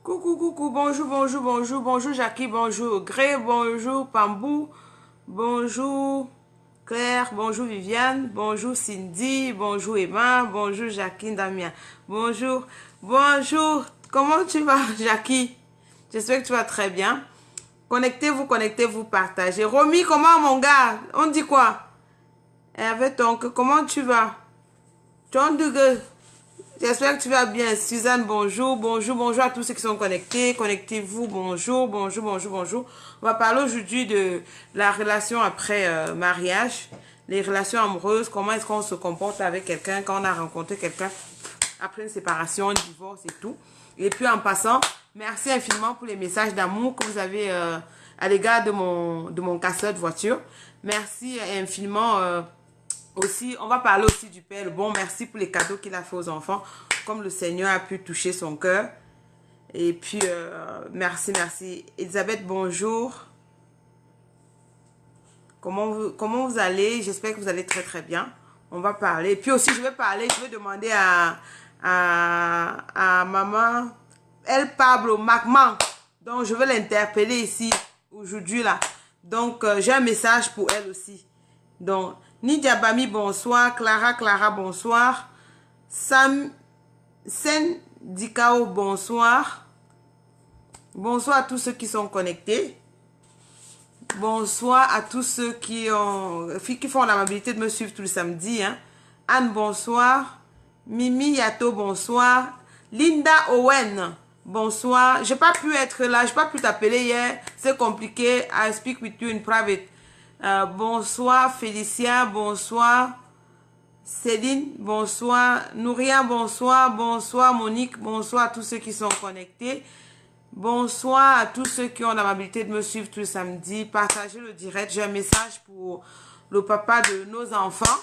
Coucou, coucou, bonjour, bonjour, bonjour, bonjour Jackie, bonjour Gré, bonjour Pambou, bonjour Claire, bonjour Viviane, bonjour Cindy, bonjour Emma, bonjour Jacqueline Damien, bonjour, bonjour, comment tu vas Jackie? J'espère que tu vas très bien. Connectez-vous, partagez. Romy, comment mon gars? On dit quoi? Hervé Tonk, comment tu vas? John Dugue. J'espère que tu vas bien. Suzanne, bonjour. Bonjour, bonjour à tous ceux qui sont connectés. Connectez-vous. Bonjour, bonjour, bonjour, bonjour. On va parler aujourd'hui de la relation après mariage. Les relations amoureuses. Comment est-ce qu'on se comporte avec quelqu'un quand on a rencontré quelqu'un après une séparation, un divorce et tout. Et puis en passant, merci infiniment pour les messages d'amour que vous avez à l'égard de mon casseur de voiture. Merci infiniment. Aussi, on va parler aussi du Père. Bon, merci pour les cadeaux qu'il a fait aux enfants. Comme le Seigneur a pu toucher son cœur. Et puis, merci, merci. Elisabeth, bonjour. Comment vous allez? J'espère que vous allez très, très bien. On va parler. Et puis aussi, je vais demander à maman, El Pablo, Macman. Donc, je vais l'interpeller ici, aujourd'hui, là. Donc, j'ai un message pour elle aussi. Donc, Nidia Bami, bonsoir. Clara, bonsoir. Sam Sen Dikao, bonsoir. Bonsoir à tous ceux qui sont connectés. Bonsoir à tous ceux qui font l'amabilité de me suivre tout le samedi. Hein. Anne, bonsoir. Mimi Yato, bonsoir. Linda Owen, bonsoir. J'ai pas pu être là, j'ai pas pu t'appeler hier. C'est compliqué. I speak with you in private. Bonsoir Félicia, bonsoir Céline, bonsoir Nouria, bonsoir, bonsoir Monique, bonsoir à tous ceux qui sont connectés. Bonsoir à tous ceux qui ont l'amabilité de me suivre tout le samedi. Partagez le direct. J'ai un message pour le papa de nos enfants.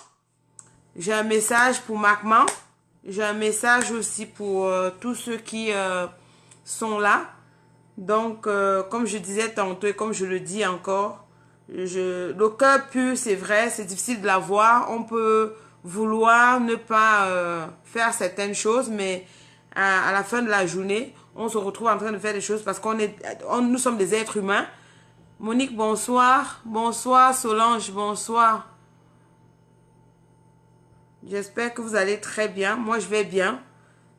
J'ai un message pour Macman. J'ai un message aussi pour tous ceux qui sont là. Donc, comme je disais tantôt et comme je le dis encore, le cœur pur, c'est vrai, c'est difficile de l'avoir. On peut vouloir ne pas faire certaines choses, mais à la fin de la journée, on se retrouve en train de faire des choses parce nous sommes des êtres humains. Monique, bonsoir. Bonsoir Solange, bonsoir. J'espère que vous allez très bien. Moi, je vais bien.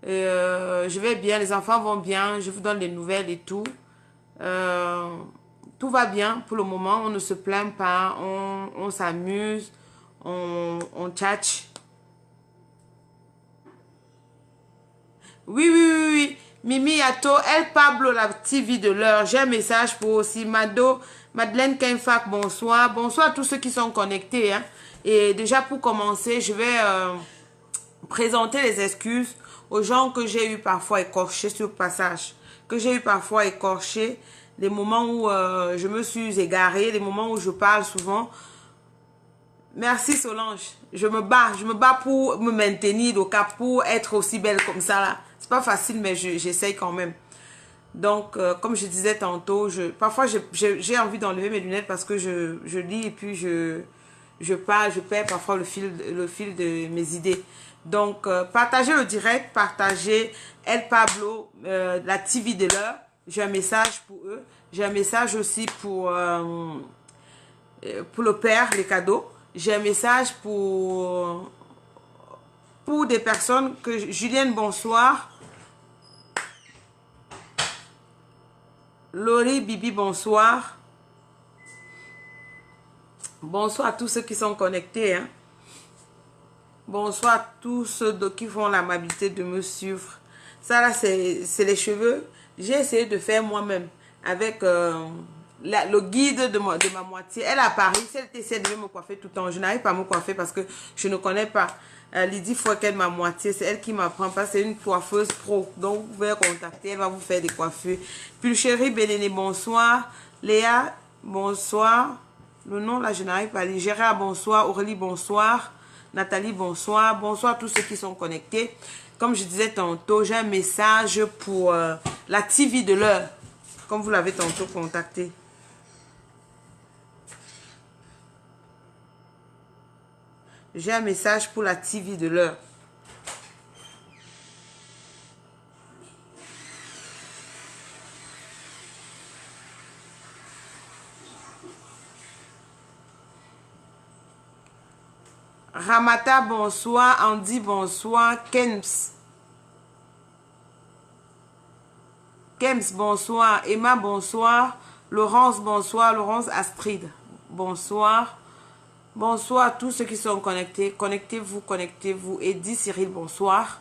Je vais bien, les enfants vont bien. Je vous donne les nouvelles et tout. Tout va bien pour le moment, on ne se plaint pas, on s'amuse, on tchatche. Oui. Mimi Yato, El Pablo, la petite vie de l'heure. J'ai un message pour aussi Madeleine Kenfak, bonsoir. Bonsoir à tous ceux qui sont connectés. Hein. Et déjà pour commencer, je vais présenter les excuses aux gens que j'ai eu parfois écorchés sur le passage. Que j'ai eu parfois écorchés. Les moments où je me suis égarée, les moments où je parle souvent. Merci Solange. Je me bats pour me maintenir au cas, pour être aussi belle comme ça là. C'est pas facile, mais j'essaye quand même. Donc, comme je disais tantôt, parfois j'ai envie d'enlever mes lunettes parce que je lis et puis je perds parfois le fil de mes idées. Donc, partagez le direct, partagez El Pablo, la TV de l'heure. J'ai un message pour eux. J'ai un message aussi pour le père, les cadeaux. J'ai un message pour des personnes que... Julienne, bonsoir. Laurie, Bibi, bonsoir. Bonsoir à tous ceux qui sont connectés. Hein. Bonsoir à tous ceux qui font l'amabilité de me suivre. Ça là, c'est les cheveux. J'ai essayé de faire moi-même avec le guide de ma moitié. Elle est à Paris. Si elle essaie de me coiffer tout le temps, je n'arrive pas à me coiffer parce que je ne connais pas. Lydie Fouquet, ma moitié, c'est elle qui m'apprend pas. C'est une coiffeuse pro. Donc, vous pouvez contacter. Elle va vous faire des coiffures. Pulcherie Bénéné, bonsoir. Léa, bonsoir. Le nom, là, je n'arrive pas à lire. Gérard, bonsoir. Aurélie, bonsoir. Nathalie, bonsoir. Bonsoir à tous ceux qui sont connectés. Comme je disais tantôt, j'ai un message pour la TV de l'heure. Comme vous l'avez tantôt contacté. J'ai un message pour la TV de l'heure. Ramata, bonsoir. Andy, bonsoir. Kems, bonsoir. Emma, bonsoir. Laurence, bonsoir. Laurence Astrid, bonsoir. Bonsoir à tous ceux qui sont connectés. Connectez-vous, connectez-vous. Eddy, Cyril, bonsoir.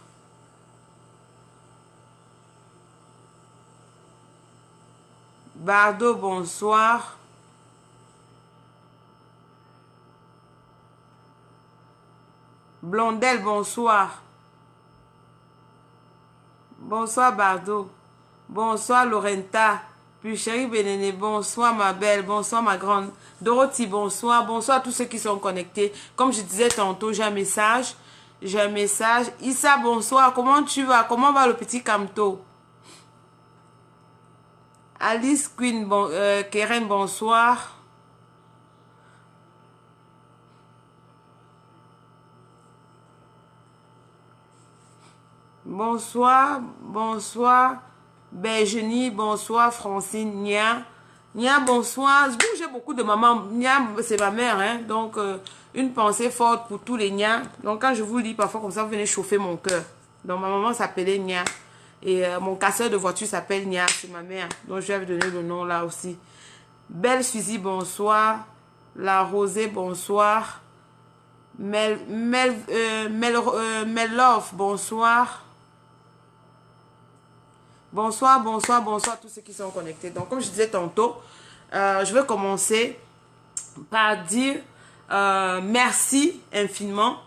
Bardo, bonsoir. Blondel, bonsoir. Bonsoir Bardo. Bonsoir Lorenta. Puis chérie Bénéné, bonsoir ma belle, bonsoir ma grande. Dorothy, bonsoir. Bonsoir à tous ceux qui sont connectés. Comme je disais tantôt, j'ai un message. J'ai un message. Issa, bonsoir. Comment tu vas? Comment va le petit Camto? Alice Queen, Keren, bonsoir. Bonsoir, bonsoir. Bergenie, bonsoir. Francine, Nia. Nia, bonsoir. J'ai beaucoup de mamans. Nia, c'est ma mère, hein. Donc, une pensée forte pour tous les Nia. Donc, quand je vous lis, parfois comme ça, vous venez chauffer mon cœur. Donc, ma maman s'appelait Nia. Et mon casseur de voiture s'appelle Nia. C'est ma mère. Donc, je vais vous donner le nom là aussi. Belle Suzy, bonsoir. La Rosée, bonsoir. Love, bonsoir. Bonsoir, bonsoir, bonsoir à tous ceux qui sont connectés. Donc, comme je disais tantôt, je vais commencer par dire merci infiniment.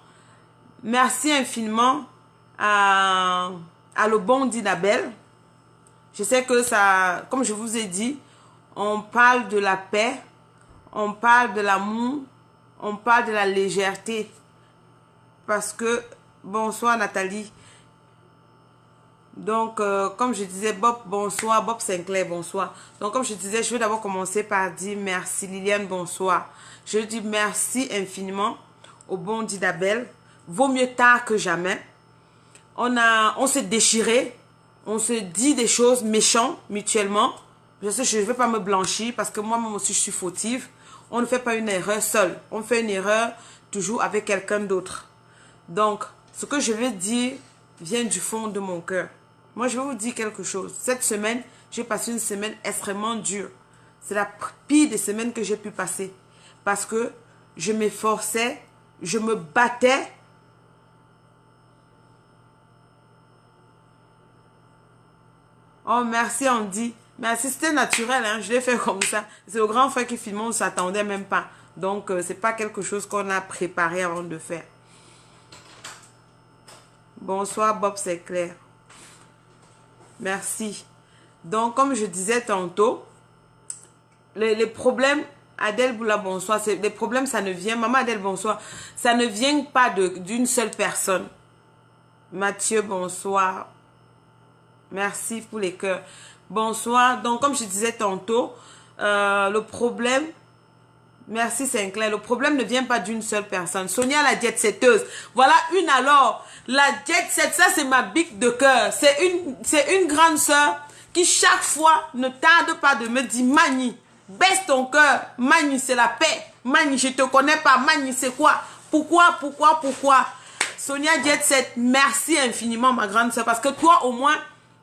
Merci infiniment à le bon d'Inabelle. Je sais que ça, comme je vous ai dit, on parle de la paix, on parle de l'amour, on parle de la légèreté. Parce que, bonsoir Nathalie. Donc, comme je disais, Bob, bonsoir. Bob Sinclair, bonsoir. Donc, comme je disais, je vais d'abord commencer par dire merci. Liliane, bonsoir. Je dis merci infiniment au bon d'Isabelle. Vaut mieux tard que jamais. On s'est déchiré. On se dit des choses méchantes mutuellement. Je sais, je ne vais pas me blanchir parce que moi-même aussi, je suis fautive. On ne fait pas une erreur seule. On fait une erreur toujours avec quelqu'un d'autre. Donc, ce que je vais dire vient du fond de mon cœur. Moi, je vais vous dire quelque chose. Cette semaine, j'ai passé une semaine extrêmement dure. C'est la pire des semaines que j'ai pu passer. Parce que je m'efforçais, je me battais. Oh, merci Andy. Merci, c'était naturel, hein? Je l'ai fait comme ça. C'est le grand frère qui filmait, on ne s'attendait même pas. Donc, c'est pas quelque chose qu'on a préparé avant de faire. Bonsoir Bob, c'est clair. Merci. Donc, comme je disais tantôt, les problèmes, Adèle Boula, bonsoir. Les problèmes, ça ne vient, maman Adèle, bonsoir. Ça ne vient pas d'une seule personne. Mathieu, bonsoir. Merci pour les cœurs. Bonsoir. Donc, comme je disais tantôt, le problème, merci Sinclair, le problème ne vient pas d'une seule personne. Sonia, la jet-setteuse. Voilà une alors. La jet-set, ça c'est ma bique de cœur. C'est une grande sœur qui chaque fois ne tarde pas de me dire, Mani, baisse ton cœur. Mani, c'est la paix. Mani, je te connais pas. Mani, c'est quoi? Pourquoi? Sonia jet-set, merci infiniment ma grande sœur. Parce que toi au moins,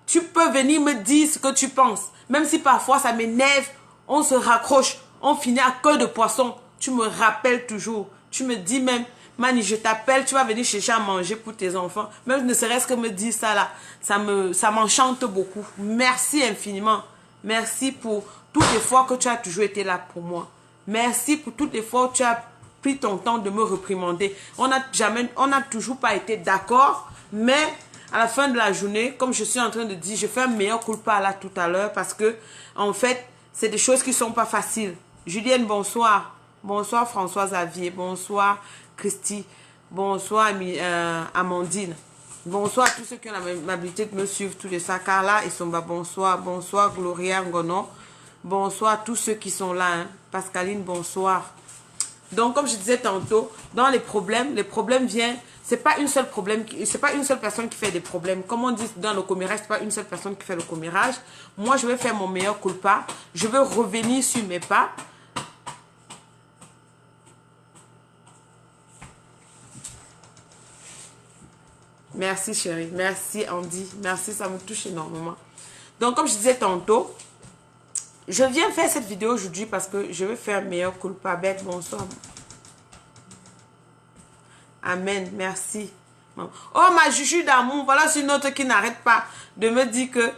tu peux venir me dire ce que tu penses. Même si parfois ça m'énerve, on se raccroche. On finit à queue de poisson. Tu me rappelles toujours. Tu me dis même, Mani, je t'appelle, tu vas venir chercher à manger pour tes enfants. Même ne serait-ce que me dire ça là, ça m'enchante beaucoup. Merci infiniment. Merci pour toutes les fois que tu as toujours été là pour moi. Merci pour toutes les fois où tu as pris ton temps de me réprimander. On n'a toujours pas été d'accord, mais à la fin de la journée, comme je suis en train de dire, je fais un meilleur culpa là tout à l'heure parce que, en fait, c'est des choses qui ne sont pas faciles. Julienne, bonsoir. Bonsoir François Xavier. Bonsoir Christy. Bonsoir Amandine. Bonsoir à tous ceux qui ont l'amabilité de me suivre tous les soirs. Carla et Somba, bonsoir. Bonsoir Gloria Ngonon. Bonsoir à tous ceux qui sont là. Hein. Pascaline, bonsoir. Donc, comme je disais tantôt, dans les problèmes viennent. C'est pas une seule personne qui fait des problèmes. Comme on dit dans le commérage, c'est pas une seule personne qui fait le commérage. Moi, je vais faire mon meilleur culpa. Je veux revenir sur mes pas. Merci chérie, merci Andy, merci, ça me touche énormément. Donc comme je disais tantôt, je viens faire cette vidéo aujourd'hui parce que je veux faire meilleur culpa. Bête, bonsoir. Amen, merci. Oh ma Juju d'amour, voilà une autre qui n'arrête pas de me dire que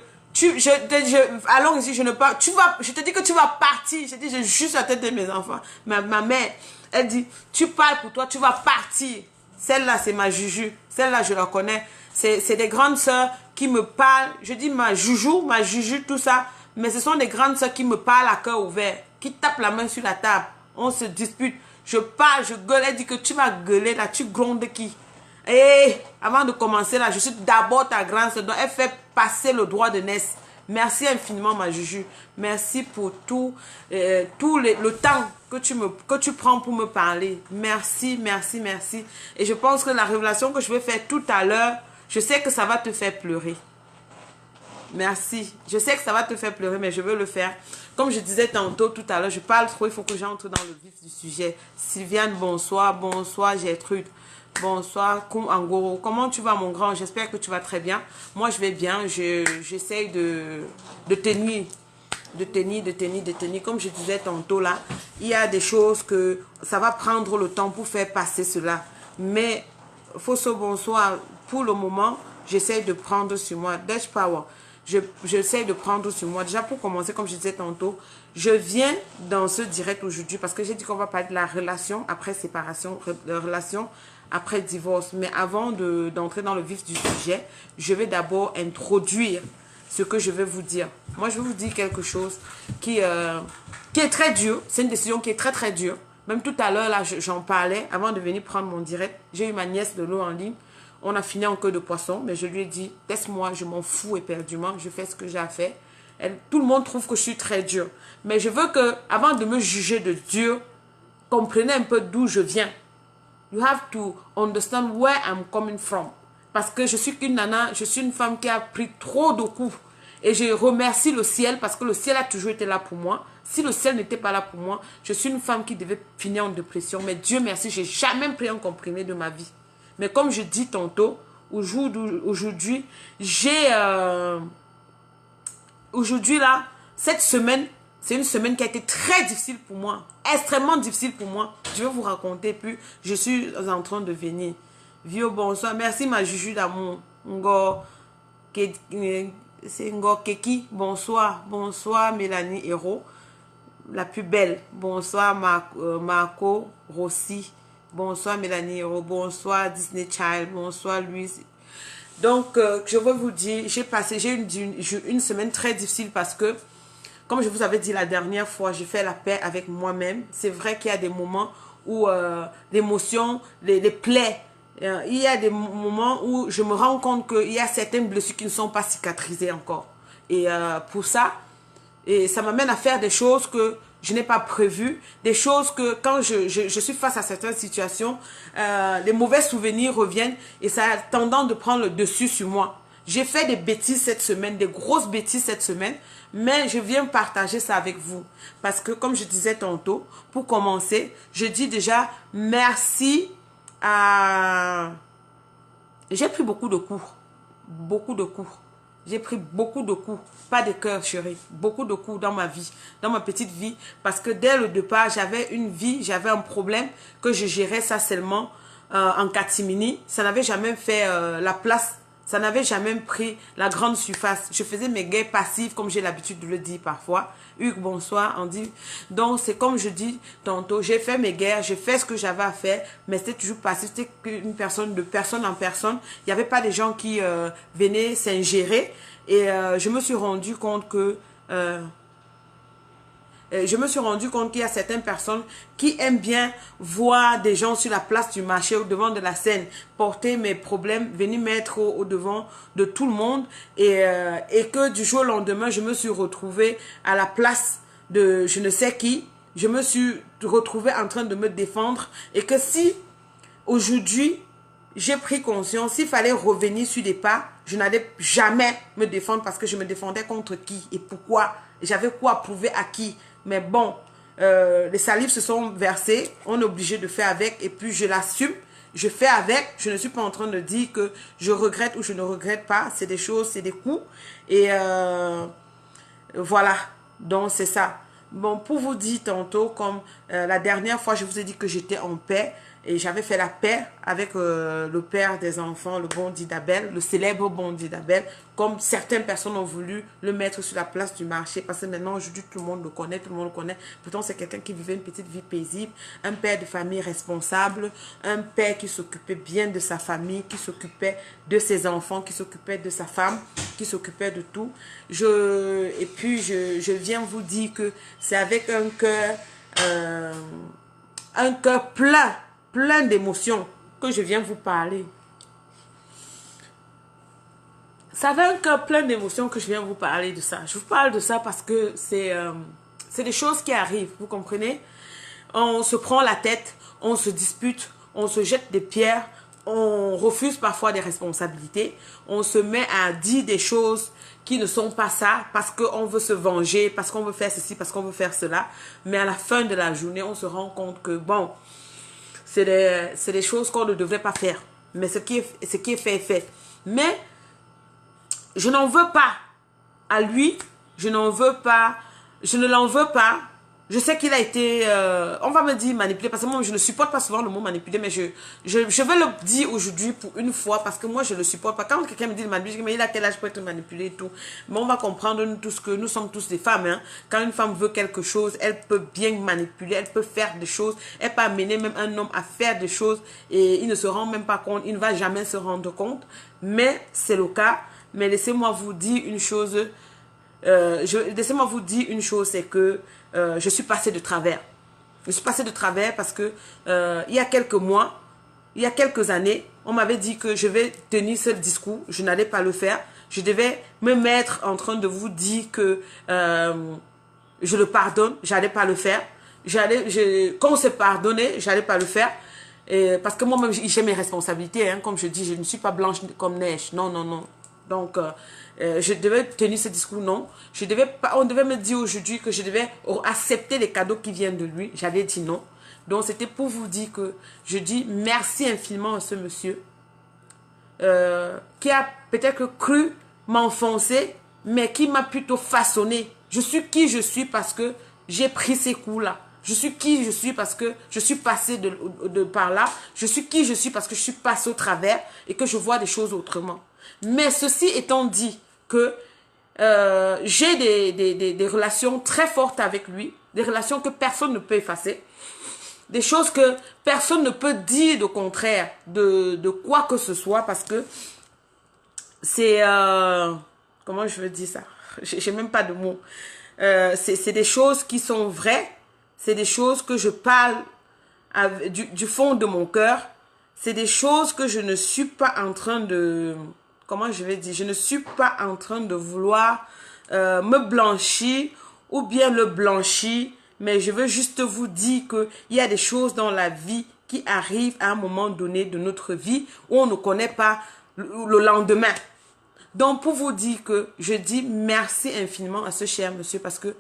allons ici, je te dis que tu vas partir. Je dis, je juste la tête de mes enfants. Ma mère, elle dit, tu parles pour toi, tu vas partir. Celle-là, c'est ma Juju. Celle-là, je la connais. C'est des grandes sœurs qui me parlent. Je dis ma Juju, tout ça. Mais ce sont des grandes sœurs qui me parlent à cœur ouvert. Qui tapent la main sur la table. On se dispute. Je parle, je gueule. Elle dit que tu vas gueuler là. Tu grondes qui? Et avant de commencer là, je suis d'abord ta grande sœur. Donc, elle fait passer le droit de naissance. Merci infiniment, ma Juju. Merci pour tout le temps que tu prends pour me parler. Merci, merci, merci. Et je pense que la révélation que je vais faire tout à l'heure, je sais que ça va te faire pleurer. Merci. Je sais que ça va te faire pleurer, mais je veux le faire. Comme je disais tantôt, tout à l'heure, je parle trop, il faut que j'entre dans le vif du sujet. Sylviane, bonsoir. Bonsoir, Gertrude. Bonsoir, Koum Angoro. Comment tu vas, mon grand? J'espère que tu vas très bien. Moi, je vais bien. J'essaye de tenir. De tenir. Comme je disais tantôt, là, il y a des choses que ça va prendre le temps pour faire passer cela. Mais, Fosso, bonsoir. Pour le moment, j'essaye de prendre sur moi. Dash Power. J'essaie de prendre sur moi. Déjà, pour commencer, comme je disais tantôt, je viens dans ce direct aujourd'hui parce que j'ai dit qu'on va parler de la relation après séparation, de relation après divorce. Mais avant d'entrer dans le vif du sujet, je vais d'abord introduire ce que je vais vous dire. Moi, je vais vous dire quelque chose qui est très dur. C'est une décision qui est très, très dure. Même tout à l'heure, là, j'en parlais avant de venir prendre mon direct. J'ai eu ma nièce de l'eau en ligne. On a fini en queue de poisson, mais je lui ai dit, laisse-moi, je m'en fous éperdument, je fais ce que j'ai à faire. Tout le monde trouve que je suis très dure. Mais je veux que, avant de me juger de dur, comprenez un peu d'où je viens. You have to understand where I'm coming from. Parce que je suis qu'une nana, je suis une femme qui a pris trop de coups. Et je remercie le ciel parce que le ciel a toujours été là pour moi. Si le ciel n'était pas là pour moi, je suis une femme qui devait finir en dépression. Mais Dieu merci, j'ai jamais pris un comprimé de ma vie. Mais comme je dis tantôt, aujourd'hui, aujourd'hui là, cette semaine, c'est une semaine qui a été très difficile pour moi. Extrêmement difficile pour moi. Je vais vous raconter, puis je suis en train de venir. Vio, bonsoir. Merci ma Juju d'amour. C'est Ngo Keki. Bonsoir. Bonsoir Mélanie Hérault. La plus belle. Bonsoir Marco Rossi. Bonsoir Mélanie Hérault, bonsoir Disney Child, bonsoir Louise. Donc, je veux vous dire, j'ai une semaine très difficile parce que, comme je vous avais dit la dernière fois, j'ai fait la paix avec moi-même. C'est vrai qu'il y a des moments où l'émotion, les plaies, il y a des moments où je me rends compte qu'il y a certaines blessures qui ne sont pas cicatrisées encore. Et pour ça, ça m'amène à faire des choses que je n'ai pas prévues, des choses que quand je suis face à certaines situations, les mauvais souvenirs reviennent et ça a tendance de prendre le dessus sur moi. J'ai fait des bêtises cette semaine, des grosses bêtises cette semaine, mais je viens partager ça avec vous. Parce que comme je disais tantôt, pour commencer, je dis déjà merci à... J'ai pris beaucoup de coups. Beaucoup de coups. J'ai pris beaucoup de coups, pas de cœur chérie, beaucoup de coups dans ma vie, dans ma petite vie, parce que dès le départ, j'avais une vie, j'avais un problème que je gérais ça seulement en catimini. Ça n'avait jamais fait la place, Ça n'avait jamais pris la grande surface. Je faisais mes guerres passives, comme j'ai l'habitude de le dire parfois. Hugues, bonsoir, on dit. Donc, c'est comme je dis tantôt, j'ai fait mes guerres, j'ai fait ce que j'avais à faire, mais c'était toujours passif. C'était une personne, de personne en personne. Il n'y avait pas des gens qui venaient s'ingérer. Et je me suis rendu compte que... je me suis rendu compte qu'il y a certaines personnes qui aiment bien voir des gens sur la place du marché, au devant de la scène, porter mes problèmes, venir mettre au devant de tout le monde et que du jour au lendemain, je me suis retrouvée à la place de je ne sais qui. Je me suis retrouvée en train de me défendre et que si aujourd'hui, j'ai pris conscience, s'il fallait revenir sur des pas, je n'allais jamais me défendre parce que je me défendais contre qui et pourquoi. J'avais quoi prouver à qui. Mais bon, les salives se sont versées, on est obligé de faire avec et puis je l'assume, je fais avec. Je ne suis pas en train de dire que je regrette ou je ne regrette pas, c'est des choses, c'est des coups et voilà, donc c'est ça. Bon, pour vous dire tantôt, comme la dernière fois, je vous ai dit que j'étais en paix et j'avais fait la paix avec le père des enfants, le bon d'Idabel, le célèbre bon d'Idabel, comme certaines personnes ont voulu le mettre sur la place du marché parce que maintenant, aujourd'hui, tout le monde le connaît, tout le monde le connaît. Pourtant, c'est quelqu'un qui vivait une petite vie paisible, un père de famille responsable, un père qui s'occupait bien de sa famille, qui s'occupait de ses enfants, qui s'occupait de sa femme, qui s'occupait de tout. Et puis, je viens vous dire que c'est avec un cœur plein d'émotions que je viens vous parler. Ça avait un cœur plein d'émotions que je viens vous parler de ça. Je vous parle de ça parce que c'est des choses qui arrivent, vous comprenez? On se prend la tête, on se dispute, on se jette des pierres, on refuse parfois des responsabilités, on se met à dire des choses qui ne sont pas ça, parce qu'on veut se venger, parce qu'on veut faire ceci, parce qu'on veut faire cela. Mais à la fin de la journée, on se rend compte que bon, c'est des choses qu'on ne devrait pas faire. Mais ce qui est fait est fait. Mais je n'en veux pas à lui, je ne l'en veux pas. Je sais qu'il a été, on va me dire manipulé, parce que moi je ne supporte pas souvent le mot manipulé, mais je vais le dire aujourd'hui pour une fois, parce que moi je ne le supporte pas. Quand quelqu'un me dit manipulé, je dis mais il a quel âge pour être manipulé et tout. Mais on va comprendre nous tous que nous sommes tous des femmes. Hein. Quand une femme veut quelque chose, elle peut bien manipuler, elle peut faire des choses, elle peut amener même un homme à faire des choses et il ne se rend même pas compte, il ne va jamais se rendre compte. Mais c'est le cas. Mais laissez-moi vous dire une chose. Laissez-moi vous dire une chose, c'est que je suis passée de travers. Je suis passée de travers parce que il y a quelques mois, il y a quelques années, on m'avait dit que je vais tenir ce discours, je n'allais pas le faire. Je devais me mettre en train de vous dire que je le pardonne, j'allais pas le faire. Quand on s'est pardonné, j'allais pas le faire. Parce que moi-même, j'ai mes responsabilités. Hein, comme je dis, je ne suis pas blanche comme neige. Non, non, non. Donc, je devais tenir ce discours, non. On devait me dire aujourd'hui que je devais accepter les cadeaux qui viennent de lui. J'avais dit non. Donc, c'était pour vous dire que je dis merci infiniment à ce monsieur qui a peut-être cru m'enfoncer, mais qui m'a plutôt façonné. Je suis qui je suis parce que j'ai pris ces coups-là. Je suis qui je suis parce que je suis passé de par là. Je suis qui je suis parce que je suis passé au travers et que je vois des choses autrement. Mais ceci étant dit que j'ai des relations très fortes avec lui, des relations que personne ne peut effacer, des choses que personne ne peut dire de contraire de quoi que ce soit parce que c'est... comment je veux dire ça? J'ai même pas de mots. C'est des choses qui sont vraies, c'est des choses que je parle du fond de mon cœur, c'est des choses que je ne suis pas en train de... Comment je vais dire? Je ne suis pas en train de vouloir me blanchir ou bien le blanchir, mais je veux juste vous dire qu'il y a des choses dans la vie qui arrivent à un moment donné de notre vie où on ne connaît pas le lendemain. Donc, pour vous dire que je dis merci infiniment à ce cher monsieur parce que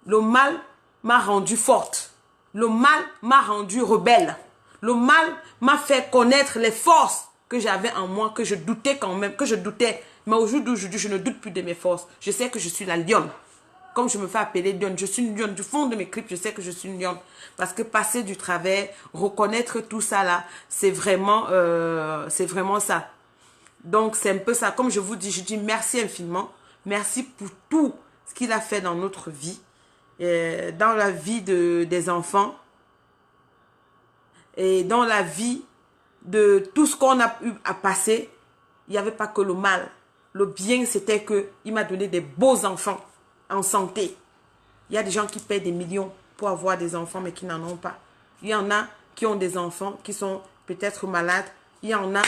le mal m'a rendue forte. Le mal m'a rendue rebelle. Le mal m'a fait connaître les forces que j'avais en moi, que je doutais quand même, que je doutais. Mais au jour d'aujourd'hui, je ne doute plus de mes forces. Je sais que je suis la lionne. Comme je me fais appeler lionne, je suis une lionne. Du fond de mes clips, je sais que je suis une lionne. Parce que passer du travers, reconnaître tout ça là, c'est vraiment ça. Donc, c'est un peu ça. Comme je vous dis, je dis merci infiniment. Merci pour tout ce qu'il a fait dans notre vie, dans la vie des enfants et dans la vie de tout ce qu'on a eu à passer. Il n'y avait pas que le mal. Le bien, c'était qu'il m'a donné des beaux enfants en santé. Il y a des gens qui paient des millions pour avoir des enfants, mais qui n'en ont pas. Il y en a qui ont des enfants qui sont peut-être malades. Il y en a,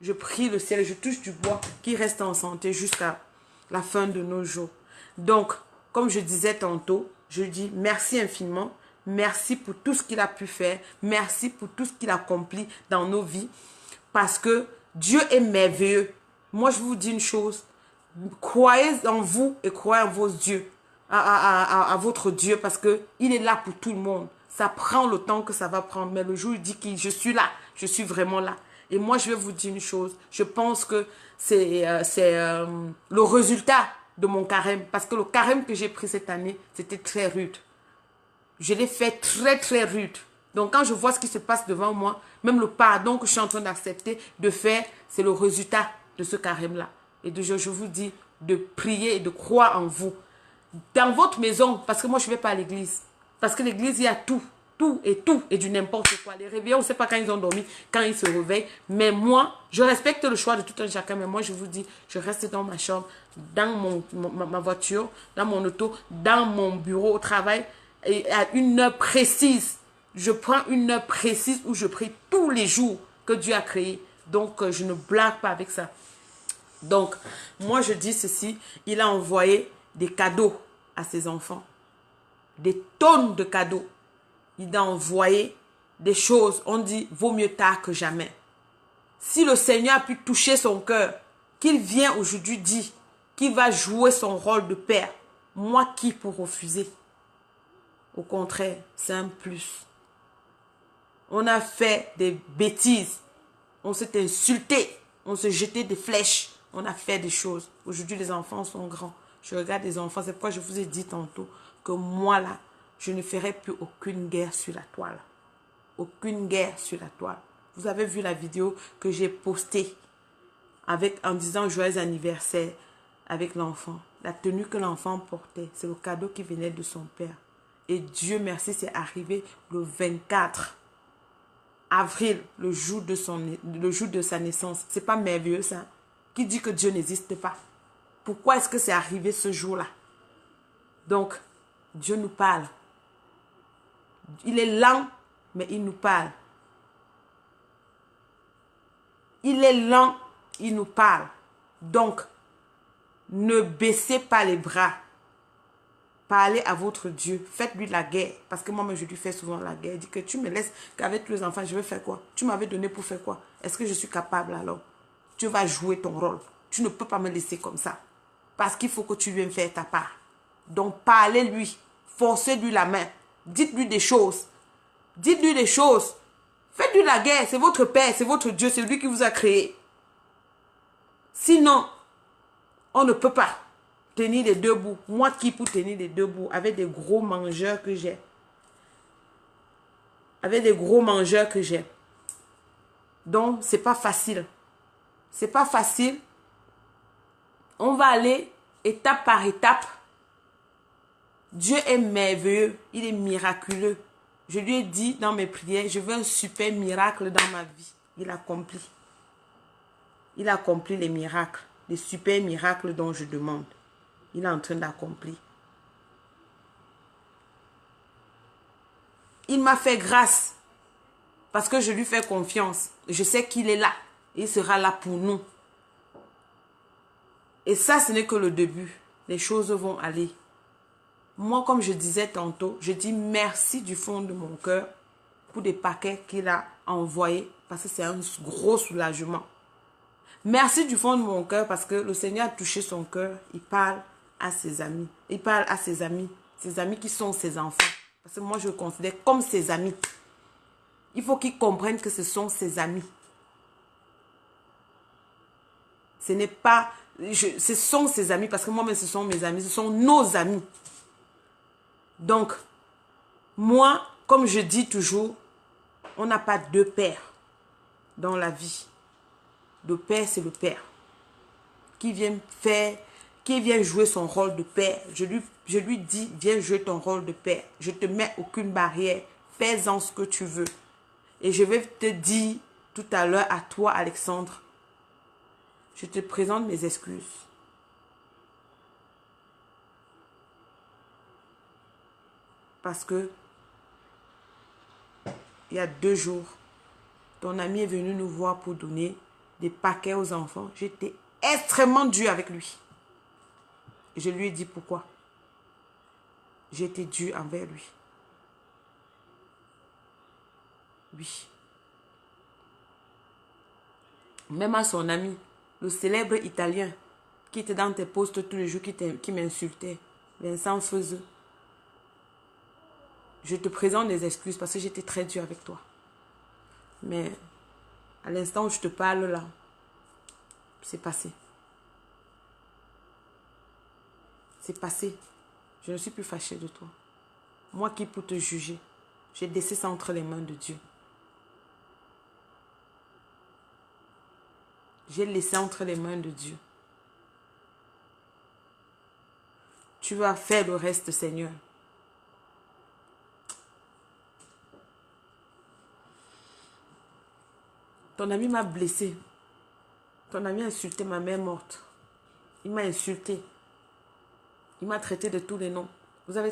je prie le ciel, je touche du bois, qui restent en santé jusqu'à la fin de nos jours. Donc, comme je disais tantôt, je dis merci infiniment. Merci pour tout ce qu'il a pu faire. Merci pour tout ce qu'il accomplit dans nos vies. Parce que Dieu est merveilleux. Moi, je vous dis une chose. Croyez en vous et croyez en vos dieux. À votre Dieu, parce que il est là pour tout le monde. Ça prend le temps que ça va prendre. Mais le jour où il dit que je suis là, je suis vraiment là. Et moi, je vais vous dire une chose. Je pense que c'est le résultat de mon carême. Parce que le carême que j'ai pris cette année, c'était très rude. Je l'ai fait très, très rude. Donc, quand je vois ce qui se passe devant moi, même le pardon que je suis en train d'accepter, de faire, c'est le résultat de ce carême-là. Et je vous dis de prier et de croire en vous. Dans votre maison, parce que moi, je ne vais pas à l'église. Parce que l'église, il y a tout. Tout et du n'importe quoi. Les réveillons, on ne sait pas quand ils ont dormi, quand ils se réveillent. Mais moi, je respecte le choix de tout un chacun. Mais moi, je vous dis, je reste dans ma chambre, dans ma voiture, dans mon auto, dans mon bureau au travail. Et à une heure précise, je prends une heure précise où je prie tous les jours que Dieu a créé. Donc, je ne blague pas avec ça. Donc, moi, je dis ceci. Il a envoyé des cadeaux à ses enfants. Des tonnes de cadeaux. Il a envoyé des choses. On dit, vaut mieux tard que jamais. Si le Seigneur a pu toucher son cœur, qu'il vient aujourd'hui dire qu'il va jouer son rôle de père, moi qui pour refuser? Au contraire, c'est un plus. On a fait des bêtises. On s'est insulté. On s'est jeté des flèches. On a fait des choses. Aujourd'hui, les enfants sont grands. Je regarde les enfants. C'est pourquoi je vous ai dit tantôt que moi, là, je ne ferai plus aucune guerre sur la toile. Aucune guerre sur la toile. Vous avez vu la vidéo que j'ai postée en disant joyeux anniversaire avec l'enfant. La tenue que l'enfant portait, c'est le cadeau qui venait de son père. Et Dieu merci, c'est arrivé le 24 avril, le jour de sa naissance. C'est pas merveilleux ça? Qui dit que Dieu n'existe pas? Pourquoi est-ce que c'est arrivé ce jour-là? Donc, Dieu nous parle. Il est lent, mais il nous parle. Il est lent, il nous parle. Donc, ne baissez pas les bras. Parlez à votre Dieu. Faites-lui la guerre. Parce que moi, je lui fais souvent la guerre. Il dit que tu me laisses qu'avec tous les enfants, je vais faire quoi? Tu m'avais donné pour faire quoi? Est-ce que je suis capable alors? Tu vas jouer ton rôle. Tu ne peux pas me laisser comme ça. Parce qu'il faut que tu viennes faire ta part. Donc, parlez-lui. Forcez-lui la main. Dites-lui des choses. Dites-lui des choses. Faites-lui la guerre. C'est votre Père, c'est votre Dieu. C'est lui qui vous a créé. Sinon, on ne peut pas tenir les deux bouts. Moi qui pour tenir les deux bouts avec des gros mangeurs que j'ai. Avec des gros mangeurs que j'ai. Donc, c'est pas facile. C'est pas facile. On va aller étape par étape. Dieu est merveilleux. Il est miraculeux. Je lui ai dit dans mes prières, je veux un super miracle dans ma vie. Il accomplit. Il accomplit les miracles. Les super miracles dont je demande. Il est en train d'accomplir. Il m'a fait grâce. Parce que je lui fais confiance. Je sais qu'il est là. Il sera là pour nous. Et ça, ce n'est que le début. Les choses vont aller. Moi, comme je disais tantôt, je dis merci du fond de mon cœur pour des paquets qu'il a envoyés. Parce que c'est un gros soulagement. Merci du fond de mon cœur parce que le Seigneur a touché son cœur. Il parle à ses amis. Il parle à ses amis. Ses amis qui sont ses enfants. Parce que moi, je le considère comme ses amis. Il faut qu'ils comprennent que ce sont ses amis. Ce n'est pas... ce sont ses amis parce que moi-même, ce sont mes amis. Ce sont nos amis. Donc, moi, comme je dis toujours, on n'a pas deux pères dans la vie. Le père, c'est le père. qui vient faire, qui vient jouer son rôle de père. Je lui dis, viens jouer ton rôle de père. Je te mets aucune barrière. Fais-en ce que tu veux. Et je vais te dire tout à l'heure à toi, Alexandre, je te présente mes excuses. Parce que, il y a 2 jours, ton ami est venu nous voir pour donner des paquets aux enfants. J'étais extrêmement dure avec lui. Et je lui ai dit pourquoi. J'ai été dure envers lui. Oui. Même à son ami, le célèbre Italien, qui était dans tes posts tous les jours, qui m'insultait, Vincent Feuzeux. Je te présente des excuses parce que j'étais très dure avec toi. Mais à l'instant où je te parle là, c'est passé. C'est passé. Je ne suis plus fâchée de toi. Moi qui pour te juger, j'ai laissé ça entre les mains de Dieu. J'ai laissé entre les mains de Dieu. Tu vas faire le reste, Seigneur. Ton ami m'a blessé. Ton ami a insulté ma mère morte. Il m'a insulté. Il m'a traité de tous les noms. Vous avez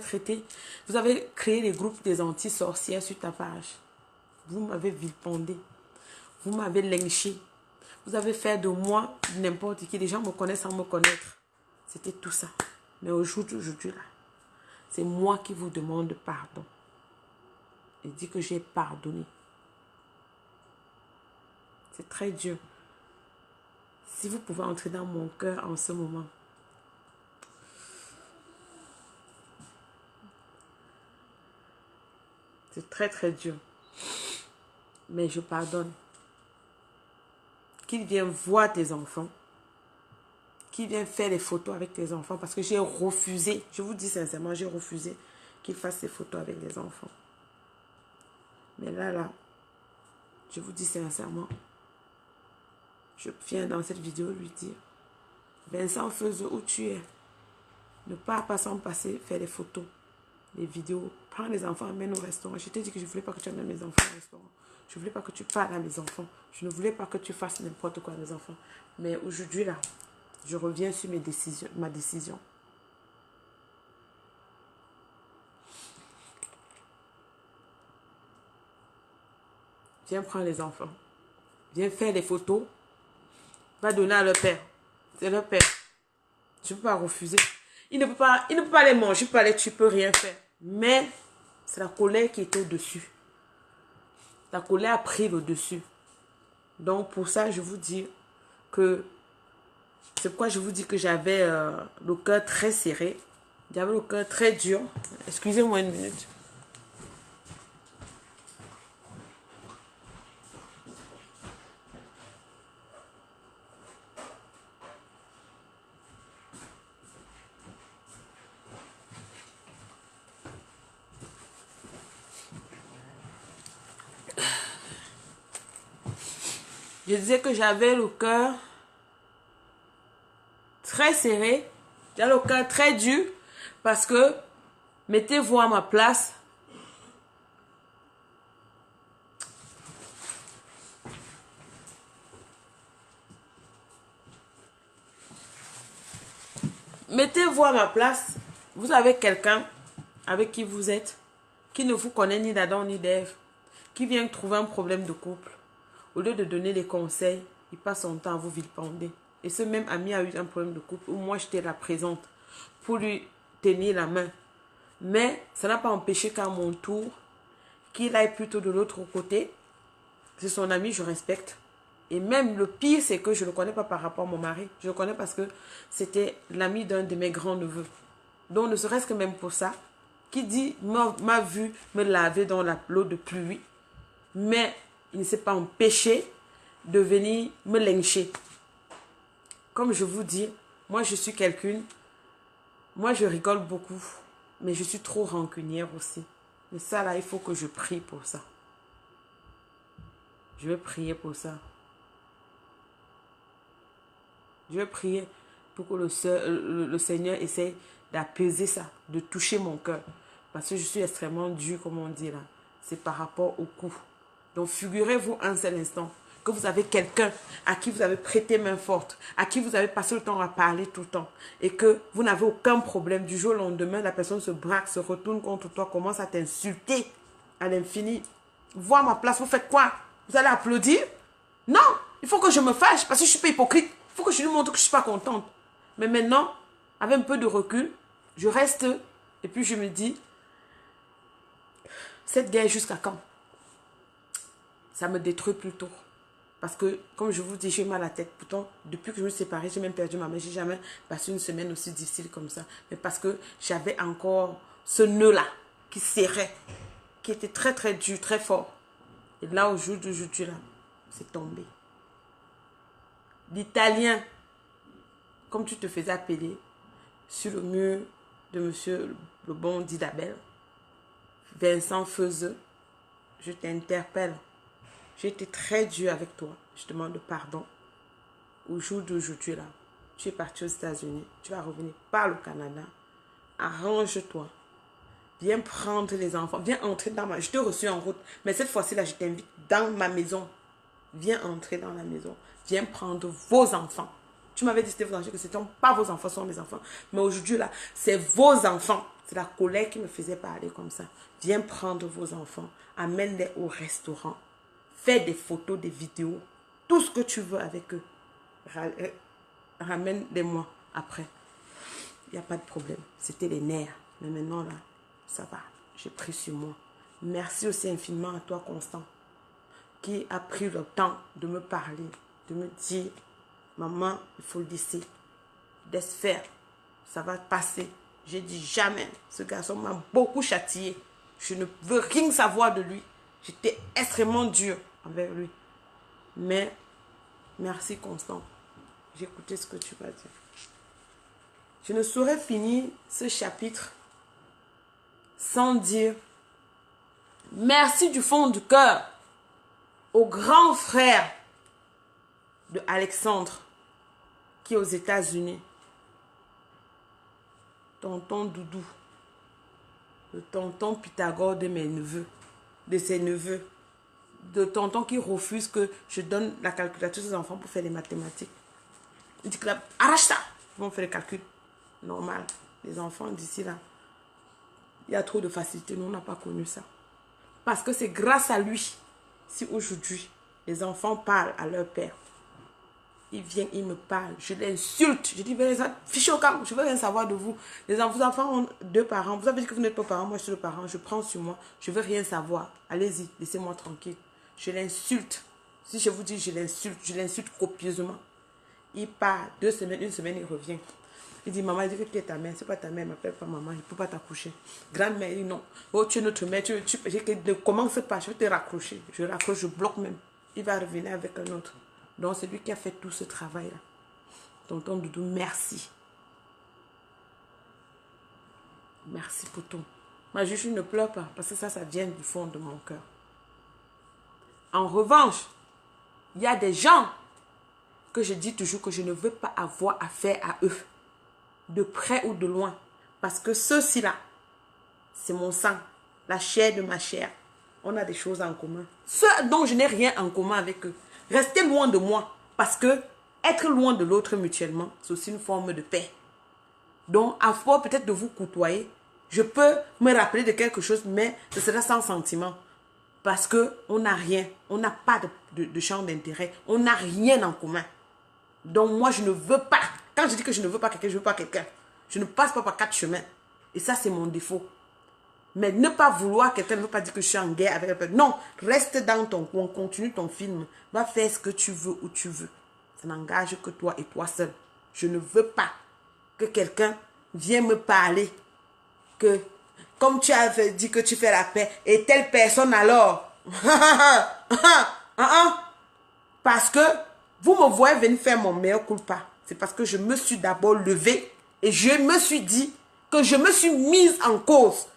créé les groupes des anti-sorcières sur ta page. Vous m'avez vilipendé. Vous m'avez lynché. Vous avez fait de moi n'importe qui. Les gens me connaissent sans me connaître. C'était tout ça. Mais aujourd'hui là, c'est moi qui vous demande pardon. Et dis que j'ai pardonné. C'est très dur. Si vous pouvez entrer dans mon cœur en ce moment. C'est très très dur. Mais je pardonne. Qu'il vienne voir tes enfants. Qu'il vienne faire les photos avec tes enfants. Parce que j'ai refusé. Je vous dis sincèrement, j'ai refusé qu'il fasse ces photos avec les enfants. Mais là, je vous dis sincèrement. Je viens dans cette vidéo lui dire. Vincent Feuzeux, où tu es? Ne pars pas sans passer faire des photos, des vidéos. Prends les enfants, amène au restaurant. Je t'ai dit que je ne voulais pas que tu amènes mes enfants au restaurant. Je ne voulais pas que tu parles à mes enfants. Je ne voulais pas que tu fasses n'importe quoi à mes enfants. Mais aujourd'hui, là, je reviens sur ma décision. Viens prendre les enfants. Viens faire des photos. Va donner à leur père. C'est leur père. Je ne peux pas refuser. Il ne peut pas les manger, pas les tuer, tu peux rien faire. Mais c'est la colère qui est au-dessus. La colère a pris le dessus. Donc pour ça, je vous dis que... C'est pourquoi je vous dis que j'avais le cœur très serré. J'avais le cœur très dur. Excusez-moi une minute. Je disais que j'avais le cœur très serré. J'avais le cœur très dur. Parce que, mettez-vous à ma place. Mettez-vous à ma place. Vous avez quelqu'un avec qui vous êtes, qui ne vous connaît ni d'Adam ni d'Ève, qui vient trouver un problème de couple. Au lieu de donner des conseils, il passe son temps à vous vilipender. Et ce même ami a eu un problème de couple où moi j'étais là présente pour lui tenir la main. Mais ça n'a pas empêché qu'à mon tour, qu'il aille plutôt de l'autre côté. C'est son ami, je respecte. Et même le pire, c'est que je ne le connais pas par rapport à mon mari. Je le connais parce que c'était l'ami d'un de mes grands-neveux. Donc ne serait-ce que même pour ça, qui dit m'a vu me laver dans l'eau de pluie. Mais il ne s'est pas empêché de venir me lyncher. Comme je vous dis, moi je suis quelqu'une, moi je rigole beaucoup, mais je suis trop rancunière aussi. Mais ça là, il faut que je prie pour ça. Je vais prier pour ça. Je vais prier pour que le Seigneur essaie d'apaiser ça, de toucher mon cœur. Parce que je suis extrêmement dur, comme on dit là. C'est par rapport au coup. Donc, figurez-vous un seul instant que vous avez quelqu'un à qui vous avez prêté main forte, à qui vous avez passé le temps à parler tout le temps, et que vous n'avez aucun problème. Du jour au lendemain, la personne se braque, se retourne contre toi, commence à t'insulter à l'infini. Vois ma place, vous faites quoi? Vous allez applaudir? Non, il faut que je me fâche parce que je ne suis pas hypocrite. Il faut que je lui montre que je ne suis pas contente. Mais maintenant, avec un peu de recul, je reste et puis je me dis, cette guerre jusqu'à quand? Ça me détruit plutôt. Parce que, comme je vous dis, j'ai mal à la tête. Pourtant, depuis que je me suis séparée, j'ai même perdu ma mère. J'ai jamais passé une semaine aussi difficile comme ça. Mais parce que j'avais encore ce nœud-là qui serrait, qui était très très dur, très fort. Et là, au jour d'aujourd'hui, là, c'est tombé. L'italien, comme tu te faisais appeler, sur le mur de monsieur le bon d'Isabelle, Vincent Feuzeux, je t'interpelle. J'ai été très dur avec toi. Je demande pardon. Au jour d'aujourd'hui, là, tu es parti aux États-Unis. Tu vas revenir par le Canada. Arrange-toi. Viens prendre les enfants. Viens entrer dans ma... Je t'ai reçu en route. Mais cette fois-ci, là, je t'invite dans ma maison. Viens entrer dans la maison. Viens prendre vos enfants. Tu m'avais dit, c'était vos enfants, que ce n'étaient pas vos enfants, ce sont mes enfants. Mais aujourd'hui, là, c'est vos enfants. C'est la colère qui me faisait parler comme ça. Viens prendre vos enfants. Amène-les au restaurant. Fais des photos, des vidéos. Tout ce que tu veux avec eux. Ramène-les-moi après. Il n'y a pas de problème. C'était les nerfs. Mais maintenant, là, ça va. J'ai pris sur moi. Merci aussi infiniment à toi, Constant, qui a pris le temps de me parler, de me dire, maman, il faut le laisser. Laisse faire. Ça va passer. J'ai dit jamais. Ce garçon m'a beaucoup châtié. Je ne veux rien savoir de lui. J'étais extrêmement dure envers lui. Mais, merci Constant. J'ai écouté ce que tu vas dire. Je ne saurais finir ce chapitre sans dire merci du fond du cœur au grand frère de Alexandre qui est aux États-Unis. Tonton Doudou. Le tonton Pythagore de mes neveux. De ses neveux. De tonton qui refuse que je donne la calculatrice aux enfants pour faire les mathématiques. Il dit que là, arrache ça. Ils vont faire les calculs. Normal. Les enfants d'ici là. Il y a trop de facilité. Nous, on n'a pas connu ça. Parce que c'est grâce à lui si aujourd'hui les enfants parlent à leur père. Il vient, il me parle, je l'insulte. Je dis, fichez au camp, je ne veux rien savoir de vous. Les enfants ont 2 parents. Vous avez dit que vous n'êtes pas parents, moi je suis le parent. Je prends sur moi, je ne veux rien savoir. Allez-y, laissez-moi tranquille. Je l'insulte. Si je vous dis je l'insulte copieusement. Il part 2 semaines, 1 semaine, il revient. Il dit, maman, il dit que tu es ta mère. Ce n'est pas ta mère, elle ne m'appelle pas maman, je ne peux pas t'accoucher. Grand-mère, il dit non. Oh, tu es notre mère, ne commence pas, je vais te raccrocher. Je raccroche, je bloque même. Il va revenir avec un autre. Donc, c'est lui qui a fait tout ce travail-là. Tonton Doudou, merci. Merci pour tout. Moi, je ne pleure pas, parce que ça vient du fond de mon cœur. En revanche, il y a des gens que je dis toujours que je ne veux pas avoir affaire à eux. De près ou de loin. Parce que ceux-ci-là, c'est mon sang. La chair de ma chair. On a des choses en commun. Ceux dont je n'ai rien en commun avec eux. Restez loin de moi. Parce que être loin de l'autre mutuellement, c'est aussi une forme de paix. Donc, à force peut-être de vous côtoyer, je peux me rappeler de quelque chose, mais ce sera sans sentiment. Parce qu'on n'a rien. On n'a pas de champ d'intérêt. On n'a rien en commun. Donc, moi, je ne veux pas. Quand je dis que je ne veux pas quelqu'un, je ne veux pas quelqu'un. Je ne passe pas par 4 chemins. Et ça, c'est mon défaut. Mais ne pas vouloir quelqu'un ne veut pas dire que je suis en guerre avec quelqu'un. Non, reste dans ton coin, continue ton film. Va faire ce que tu veux où tu veux. Ça n'engage que toi et toi seul. Je ne veux pas que quelqu'un vienne me parler que, comme tu avais dit que tu fais la paix, et telle personne alors. Parce que vous me voyez venir faire mon meilleur culpa. C'est parce que je me suis d'abord levée et je me suis dit que je me suis mise en cause.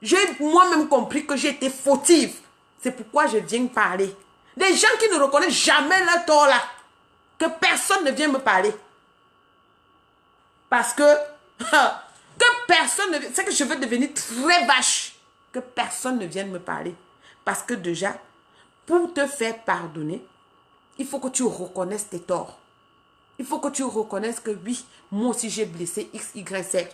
J'ai moi-même compris que j'ai été fautive. C'est pourquoi je viens parler. Des gens qui ne reconnaissent jamais leur tort là. Que personne ne vient me parler. Parce que, que personne ne... C'est que je veux devenir très vache. Que personne ne vienne me parler. Parce que déjà, pour te faire pardonner, il faut que tu reconnaisses tes torts. Il faut que tu reconnaisses que oui, moi aussi j'ai blessé X, Y, Z.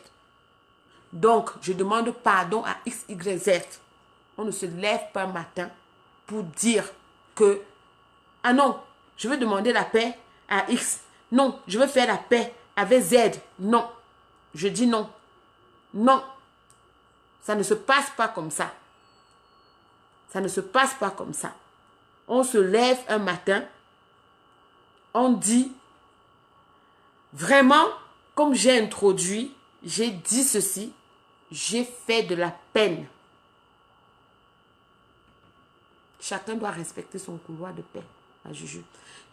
Donc, je demande pardon à X, Y, Z. On ne se lève pas un matin pour dire que, ah non, je veux demander la paix à X. Non, je veux faire la paix avec Z. Non, je dis non. Non, ça ne se passe pas comme ça. Ça ne se passe pas comme ça. On se lève un matin, on dit, vraiment, comme j'ai introduit, j'ai dit ceci, j'ai fait de la peine. Chacun doit respecter son couloir de paix à Juju.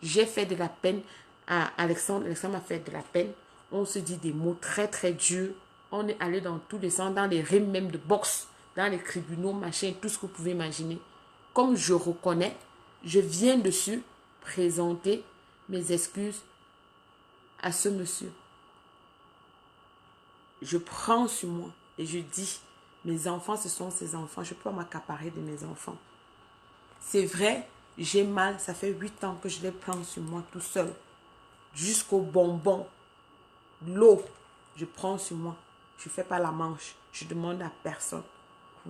J'ai fait de la peine à Alexandre. Alexandre m'a fait de la peine. On se dit des mots très très durs. On est allé dans tous les sens, dans les rimes même de boxe, dans les tribunaux, machin, tout ce que vous pouvez imaginer. Comme je reconnais, je viens dessus présenter mes excuses à ce monsieur. Je prends sur moi et je dis, mes enfants, ce sont ses enfants. Je ne peux pas m'accaparer de mes enfants. C'est vrai, j'ai mal. Ça fait 8 ans que je les prends sur moi tout seul. Jusqu'au bonbon. L'eau, je prends sur moi. Je ne fais pas la manche. Je demande à personne.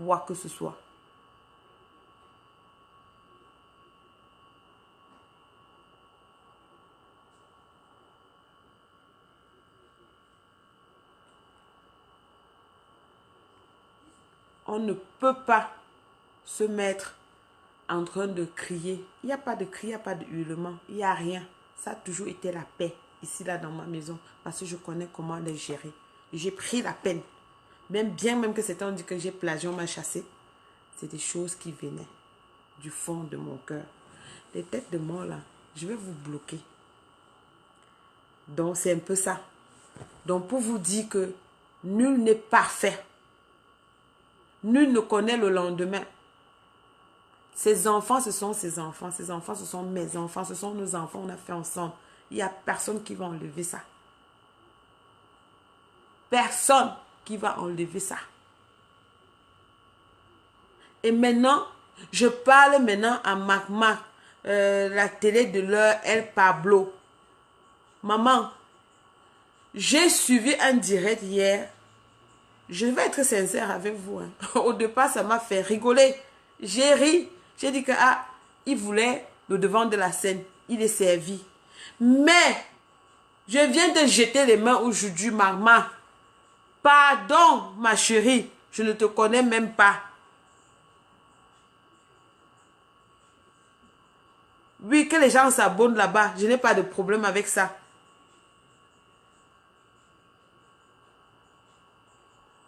Quoi que ce soit. On ne peut pas se mettre en train de crier. Il n'y a pas de cri, il n'y a pas de hurlement. Il n'y a rien. Ça a toujours été la paix ici, là, dans ma maison. Parce que je connais comment les gérer. J'ai pris la peine. Même que c'était, on dit que j'ai plagié, on m'a chassé. C'est des choses qui venaient du fond de mon cœur. Les têtes de mort, là, je vais vous bloquer. Donc, c'est un peu ça. Donc, pour vous dire que nul n'est parfait. Nul ne connaît le lendemain. Ses enfants, ce sont ses enfants. Ses enfants, ce sont mes enfants. Ce sont nos enfants, on a fait ensemble. Il n'y a personne qui va enlever ça. Personne qui va enlever ça. Et maintenant, je parle maintenant à Magma, la télé de l'heure, El Pablo. Maman, j'ai suivi un direct hier. Je vais être sincère avec vous. Hein. Au départ, ça m'a fait rigoler. J'ai ri. J'ai dit que, ah, il voulait le devant de la scène. Il est servi. Mais, je viens de jeter les mains aujourd'hui, maman. Pardon, ma chérie. Je ne te connais même pas. Oui, que les gens s'abonnent là-bas. Je n'ai pas de problème avec ça.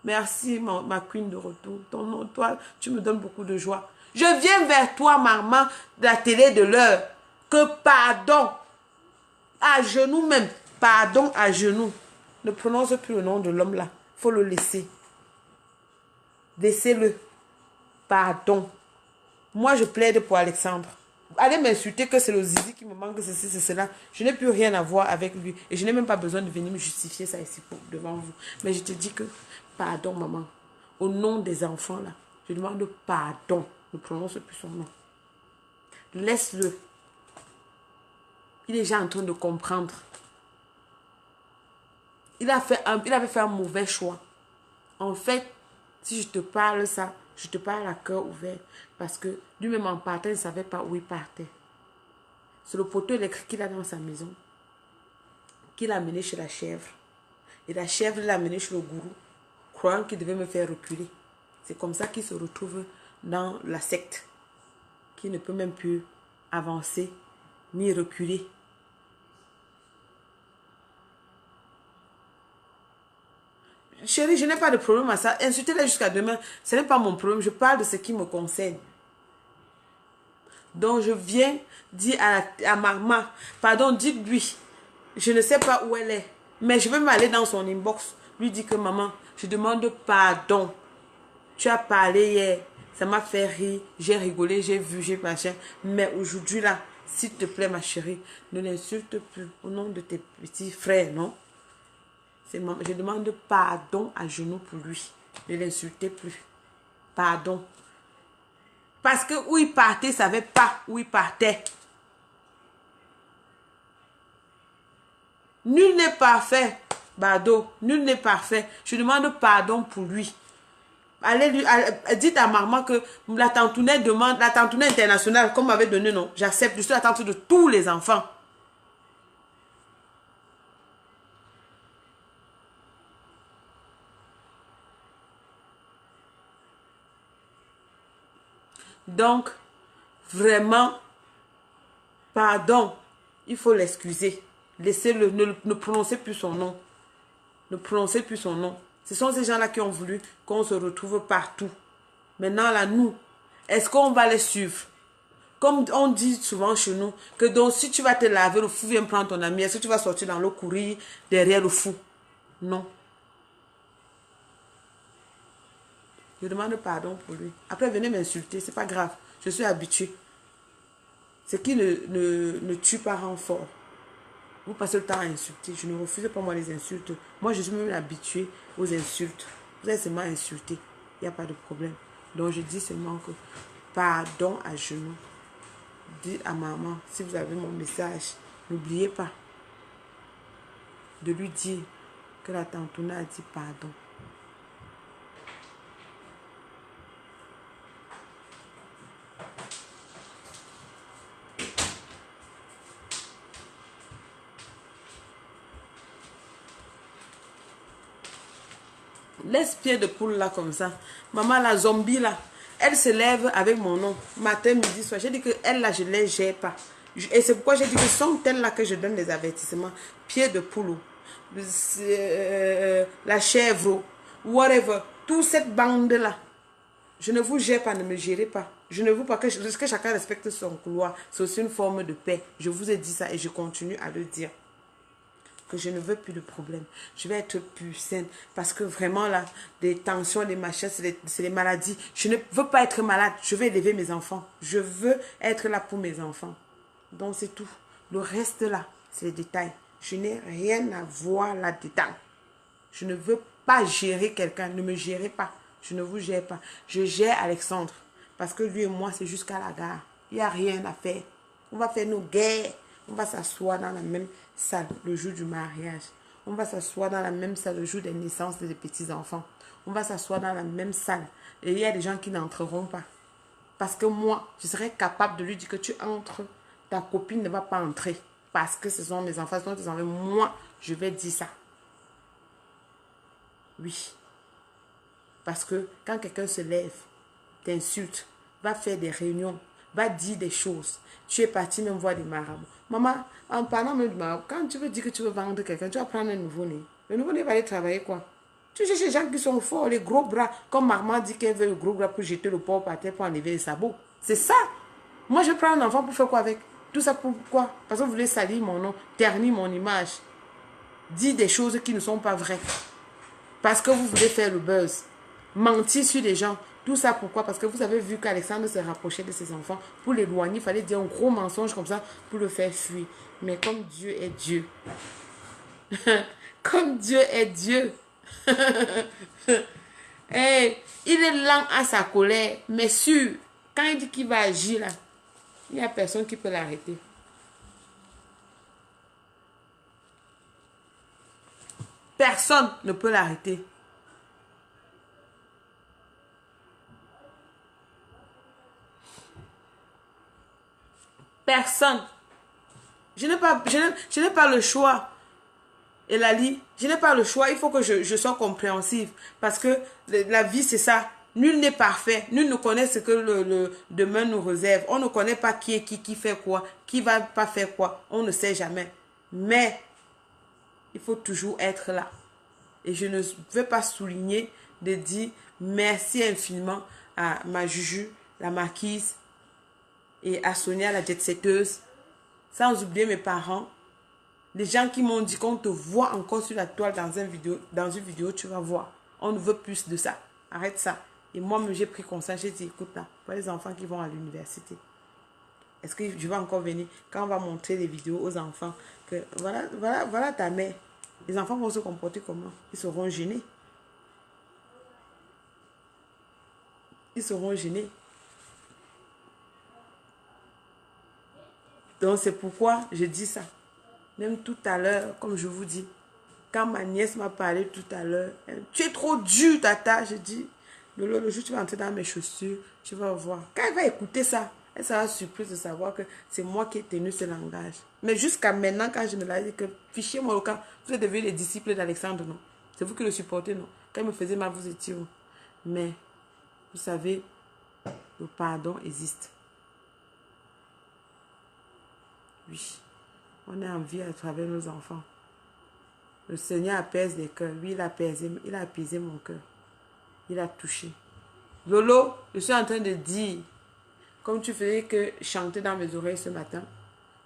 Merci, ma queen de retour. Ton nom, toi, tu me donnes beaucoup de joie. Je viens vers toi, maman, de la télé de l'heure. Que pardon, à genoux même, pardon à genoux. Ne prononce plus le nom de l'homme là. Il faut le laisser. Laissez-le. Pardon. Moi, je plaide pour Alexandre. Allez m'insulter que c'est le zizi qui me manque, ceci, c'est cela. Je n'ai plus rien à voir avec lui. Et je n'ai même pas besoin de venir me justifier ça ici devant vous. Mais je te dis que, pardon maman, au nom des enfants là, je demande pardon. Ne prononce plus son nom. Laisse-le. Il est déjà en train de comprendre. Il avait fait un mauvais choix. En fait, si je te parle ça, je te parle à cœur ouvert. Parce que lui-même en partant, il ne savait pas où il partait. C'est le poteau électrique qu'il a dans sa maison. Qu'il a amené chez la chèvre. Et la chèvre l'a amené chez le gourou. Croyant qu'il devait me faire reculer. C'est comme ça qu'il se retrouve dans la secte. Qu'il ne peut même plus avancer ni reculer. Chérie, je n'ai pas de problème à ça. Insultez-les jusqu'à demain. Ce n'est pas mon problème. Je parle de ce qui me concerne. Donc, je viens dire à maman, pardon, dites-lui, je ne sais pas où elle est, mais je vais m'aller dans son inbox, lui dire que maman, je demande pardon. Tu as parlé hier, ça m'a fait rire, j'ai rigolé, j'ai vu, j'ai machin, mais aujourd'hui là, s'il te plaît ma chérie, ne l'insulte plus au nom de tes petits frères, non? Je demande pardon à genoux pour lui. Ne l'insultez plus. Pardon. Parce que où il partait, il ne savait pas où il partait. Nul n'est parfait, Bado. Nul n'est parfait. Je demande pardon pour lui. Dites à maman que la tantounette demande, la tantounette internationale, comme m'avait donné, non, j'accepte. Je suis la tante de tous les enfants. Donc, vraiment, pardon, il faut l'excuser. Laissez-le, ne prononcez plus son nom. Ne prononcez plus son nom. Ce sont ces gens-là qui ont voulu qu'on se retrouve partout. Maintenant, là, nous, est-ce qu'on va les suivre? Comme on dit souvent chez nous, que donc si tu vas te laver, le fou vient prendre ton ami. Est-ce que tu vas sortir dans l'eau courir derrière le fou? Non. Je demande pardon pour lui. Après, venez m'insulter, c'est pas grave. Je suis habituée. Ce qui ne tue pas rend fort. Vous passez le temps à insulter. Je ne refuse pas moi les insultes. Moi, je suis même habituée aux insultes. Vous allez seulement insulter. Il n'y a pas de problème. Donc, je dis seulement que pardon à genoux. Dites à maman, si vous avez mon message, n'oubliez pas de lui dire que la tantouna a dit pardon. Laisse pied de poule là comme ça. Maman, la zombie là, elle se lève avec mon nom. Matin, midi, soir. J'ai dit que elle là, je ne les gère pas. Et c'est pourquoi j'ai dit que sont elles là que je donne des avertissements. Pied de poule. La chèvre. Whatever. Toute cette bande là. Je ne vous gère pas, ne me gérez pas. Je ne veux pas que chacun respecte son couloir. C'est aussi une forme de paix. Je vous ai dit ça et je continue à le dire. Que je ne veux plus de problème. Je vais être plus saine. Parce que vraiment là, des tensions, des machins, c'est les maladies. Je ne veux pas être malade. Je vais élever mes enfants. Je veux être là pour mes enfants. Donc c'est tout. Le reste là, c'est les détails. Je n'ai rien à voir là-dedans. Je ne veux pas gérer quelqu'un. Ne me gérez pas. Je ne vous gère pas. Je gère Alexandre. Parce que lui et moi, c'est jusqu'à la gare. Il n'y a rien à faire. On va faire nos guerres. On va s'asseoir dans la même salle le jour du mariage. On va s'asseoir dans la même salle le jour des naissances des petits-enfants. On va s'asseoir dans la même salle. Et il y a des gens qui n'entreront pas. Parce que moi, je serais capable de lui dire que tu entres. Ta copine ne va pas entrer. Parce que ce sont mes enfants. Ce sont tes enfants. Moi, je vais dire ça. Oui. Parce que quand quelqu'un se lève, t'insulte, va faire des réunions, va dire des choses. Tu es parti même voir des marabouts. Maman, en parlant même de marabout, quand tu veux dire que tu veux vendre quelqu'un, tu vas prendre un nouveau-né. Le nouveau-né va aller travailler quoi? Tu cherches les gens qui sont forts, les gros bras. Comme maman dit qu'elle veut le gros bras pour jeter le porc par terre pour enlever les sabots. C'est ça. Moi, je prends un enfant pour faire quoi avec? Tout ça pourquoi? Parce que vous voulez salir mon nom, ternir mon image. Dire des choses qui ne sont pas vraies. Parce que vous voulez faire le buzz. Mentir sur les gens. Tout ça pourquoi? Parce que vous avez vu qu'Alexandre se rapprochait de ses enfants. Pour l'éloigner, il fallait dire un gros mensonge comme ça pour le faire fuir. Mais comme Dieu est Dieu. Comme Dieu est Dieu. Hey, il est lent à sa colère. Mais sûr, quand il dit qu'il va agir là, il n'y a personne qui peut l'arrêter. Personne ne peut l'arrêter. Personne. Je n'ai pas le choix. Elali, je n'ai pas le choix. Il faut que je sois compréhensive. Parce que la vie, c'est ça. Nul n'est parfait. Nul ne connaît ce que le demain nous réserve. On ne connaît pas qui est qui fait quoi, qui va pas faire quoi. On ne sait jamais. Mais, il faut toujours être là. Et je ne veux pas souligner de dire merci infiniment à ma Juju, la marquise, et à Sonia, la jet-setteuse, sans oublier mes parents, les gens qui m'ont dit qu'on te voit encore sur la toile dans une vidéo, tu vas voir. On ne veut plus de ça. Arrête ça. Et moi, j'ai pris conscience, j'ai dit, écoute là, pour les enfants qui vont à l'université, est-ce que je vais encore venir, quand on va montrer les vidéos aux enfants, que voilà ta mère, Les enfants vont se comporter comment? Ils seront gênés. Ils seront gênés. Donc, c'est pourquoi je dis ça. Même tout à l'heure, comme je vous dis, quand ma nièce m'a parlé tout à l'heure, tu es trop dur, tata. Je dis, le jour où tu vas entrer dans mes chaussures, tu vas voir. Quand elle va écouter ça, elle sera surprise de savoir que c'est moi qui ai tenu ce langage. Mais jusqu'à maintenant, quand je me l'ai dit que, fichez-moi au cas, vous êtes devenus les disciples d'Alexandre, non? C'est vous qui le supportez, non? Quand il me faisait mal, vous étiez où? Mais, vous savez, le pardon existe. Oui, on est en vie à travers nos enfants. Le Seigneur apaise les cœurs. Oui, il a apaisé mon cœur. Il a touché. Lolo, je suis en train de dire, comme tu faisais que chanter dans mes oreilles ce matin,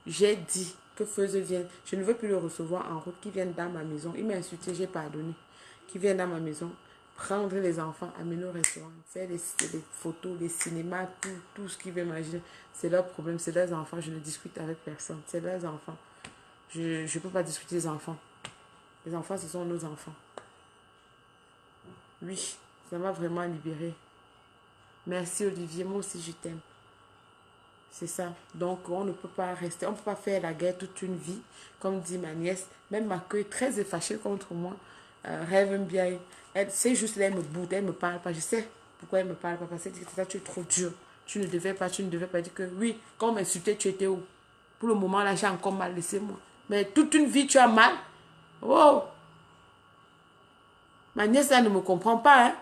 j'ai dit que Feu vienne. Je ne veux plus le recevoir en route, qu'il vienne dans ma maison. Il m'a insulté, j'ai pardonné. Qu'il vienne dans ma maison, prendre les enfants, amener au restaurant, faire les photos, les cinémas, tout ce qu'ils veulent imaginer. C'est leur problème, c'est leurs enfants. Je ne discute avec personne. C'est leurs enfants. Je ne peux pas discuter des enfants. Les enfants, ce sont nos enfants. Oui, ça m'a vraiment libérée. Merci Olivier, moi aussi je t'aime. C'est ça. Donc, on ne peut pas rester, on ne peut pas faire la guerre toute une vie. Comme dit ma nièce, même ma queue est très fâchée contre moi. Rêve bien. Elle sait juste, là, elle me boude, elle ne me parle pas. Je sais pourquoi elle ne me parle pas. Parce qu'elle dit que tu es trop dur. Tu ne devais pas dire que oui, quand on m'insultait, tu étais où? Pour le moment, là, j'ai encore mal, laissez-moi. Mais toute une vie, tu as mal. Oh! Ma nièce, là, ne me comprend pas, hein?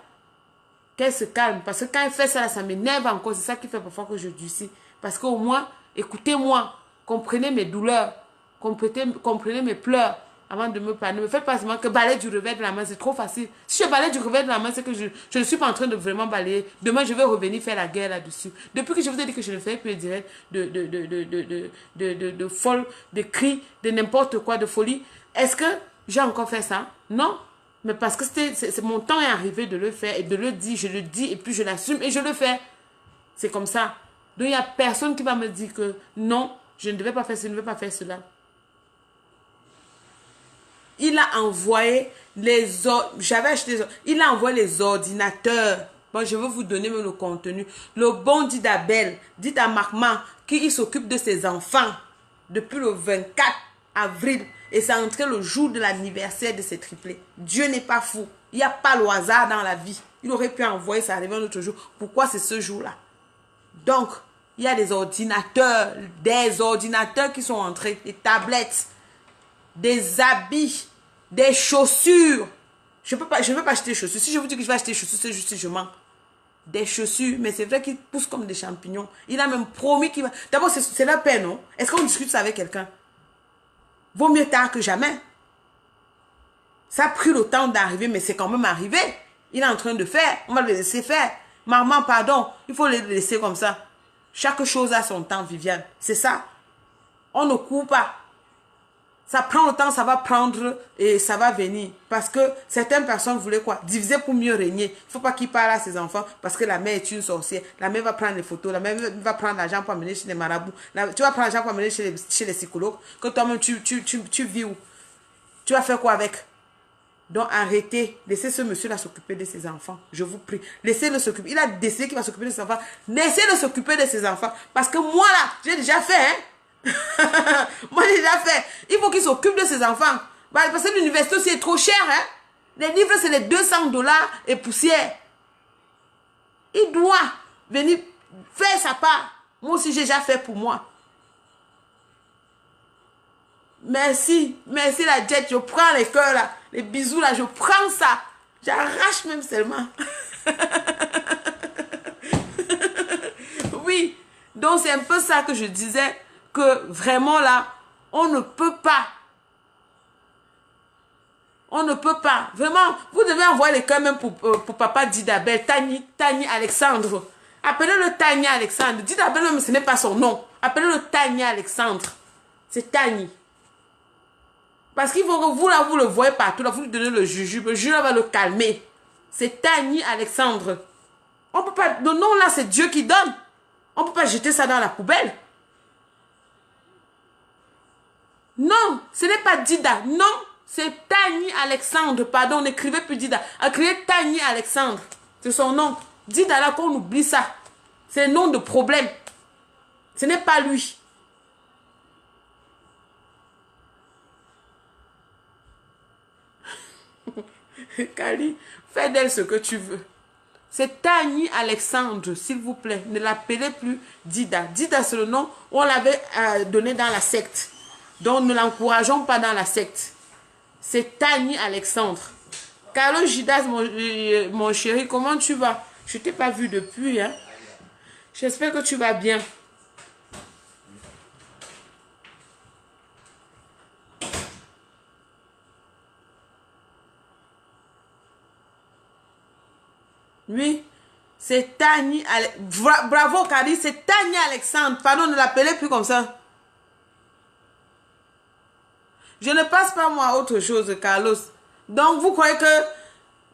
Qu'elle se calme. Parce que quand elle fait ça, là, ça m'énerve encore. C'est ça qui fait parfois que je durcis. Parce qu'au moins, écoutez-moi. Comprenez mes douleurs. Comprenez mes pleurs. Avant de me parler. Ne me faites pas seulement que balayer du revers de la main. C'est trop facile. Si je balaye du revers de la main, c'est que je ne suis pas en train de vraiment balayer. Demain, je vais revenir faire la guerre là-dessus. Depuis que je vous ai dit que je ne fais plus le direct de folle, de cris, de n'importe quoi, de folie. Est-ce que j'ai encore fait ça? Non. Mais parce que mon temps est arrivé de le faire et de le dire. Je le dis et puis je l'assume et je le fais. C'est comme ça. Donc, il n'y a personne qui va me dire que non, je ne devais pas faire ça, je ne devais pas faire cela. Il a envoyé il a envoyé les ordinateurs. Bon, je vais vous donner même le contenu. Le bon dit d'Abel, dit à Marman qu'il s'occupe de ses enfants depuis le 24 avril. Et c'est entré le jour de l'anniversaire de ses triplés. Dieu n'est pas fou. Il n'y a pas le hasard dans la vie. Il aurait pu envoyer ça arriver un autre jour. Pourquoi c'est ce jour-là? Donc, il y a des ordinateurs qui sont entrés, des tablettes, des habits, des chaussures. Je ne peux pas acheter des chaussures. Si je vous dis que je vais acheter des chaussures, c'est juste si je mens. Des chaussures, mais c'est vrai qu'ils poussent comme des champignons. Il a même promis qu'il va... D'abord, c'est la peine, non? Est-ce qu'on discute ça avec quelqu'un? Vaut mieux tard que jamais. Ça a pris le temps d'arriver, mais c'est quand même arrivé. Il est en train de faire. On va le laisser faire. Maman, pardon, il faut le laisser comme ça. Chaque chose a son temps, Viviane. C'est ça. On ne court pas. Ça prend le temps, ça va prendre et ça va venir. Parce que certaines personnes voulaient quoi? Diviser pour mieux régner. Il ne faut pas qu'ils parlent à ses enfants parce que la mère est une sorcière. La mère va prendre les photos. La mère va prendre l'argent pour amener chez les marabouts. Tu vas prendre l'argent pour amener chez les psychologues. Que toi-même, tu vis où? Tu vas faire quoi avec? Donc arrêtez. Laissez ce monsieur-là s'occuper de ses enfants. Je vous prie. Laissez-le s'occuper. Il a décidé qu'il va s'occuper de ses enfants. Laissez-le s'occuper de ses enfants. Parce que moi, là, j'ai déjà fait, hein. Moi, j'ai déjà fait. Il faut qu'il s'occupe de ses enfants. Parce que l'université aussi est trop cher, hein. Les livres, c'est les $200 et poussière. Il doit venir faire sa part. Moi aussi, j'ai déjà fait pour moi. Merci. Merci la jet. Je prends les cœurs là. Les bisous là. Je prends ça. J'arrache même seulement. Oui. Donc c'est un peu ça que je disais. Que vraiment là. On ne peut pas. On ne peut pas. Vraiment. Vous devez envoyer les cœurs même pour papa Didabel. Tani Alexandre. Appelez-le Tani Alexandre. Didabel même ce n'est pas son nom. Appelez-le Tani Alexandre. C'est Tani. Parce qu'il faut que vous, là, vous le voyez partout, là, vous lui donnez le jujube va le calmer. C'est Tani Alexandre. On peut pas, le nom là, c'est Dieu qui donne. On ne peut pas jeter ça dans la poubelle. Non, ce n'est pas Dida, non. C'est Tani Alexandre. Pardon, n'écrivez plus Dida. Écrivez Tani Alexandre. C'est son nom. Dida là qu'on oublie ça. C'est un nom de problème. Ce n'est pas lui. Kali, fais d'elle ce que tu veux. C'est Tani Alexandre, s'il vous plaît. Ne l'appelez plus Dida. Dida, c'est le nom où on l'avait donné dans la secte. Donc, ne l'encourageons pas dans la secte. C'est Tani Alexandre. Carlos Gidas, mon chéri, comment tu vas? Je ne t'ai pas vu depuis. Hein? J'espère que tu vas bien. Oui, c'est Tani. Bravo, Kali, c'est Tani Alexandre. Pardon, ne l'appelez plus comme ça. Je ne passe pas moi à autre chose, Carlos. Donc, vous croyez que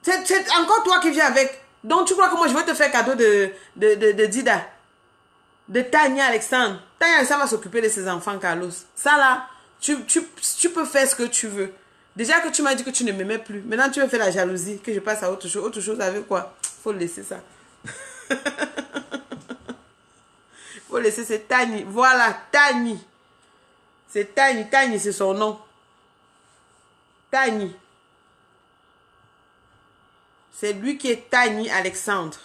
c'est encore toi qui viens avec. Donc, tu crois que moi, je vais te faire cadeau de Dida. De Tani Alexandre. Tani Alexandre va s'occuper de ses enfants, Carlos. Ça là, tu peux faire ce que tu veux. Déjà que tu m'as dit que tu ne m'aimais plus. Maintenant, tu veux faire la jalousie. Que je passe à autre chose. Autre chose avec quoi? Faut laisser ça. Faut laisser, c'est Tani. Voilà, Tani. C'est Tani. Tani, c'est son nom. Tani. C'est lui qui est Tani Alexandre.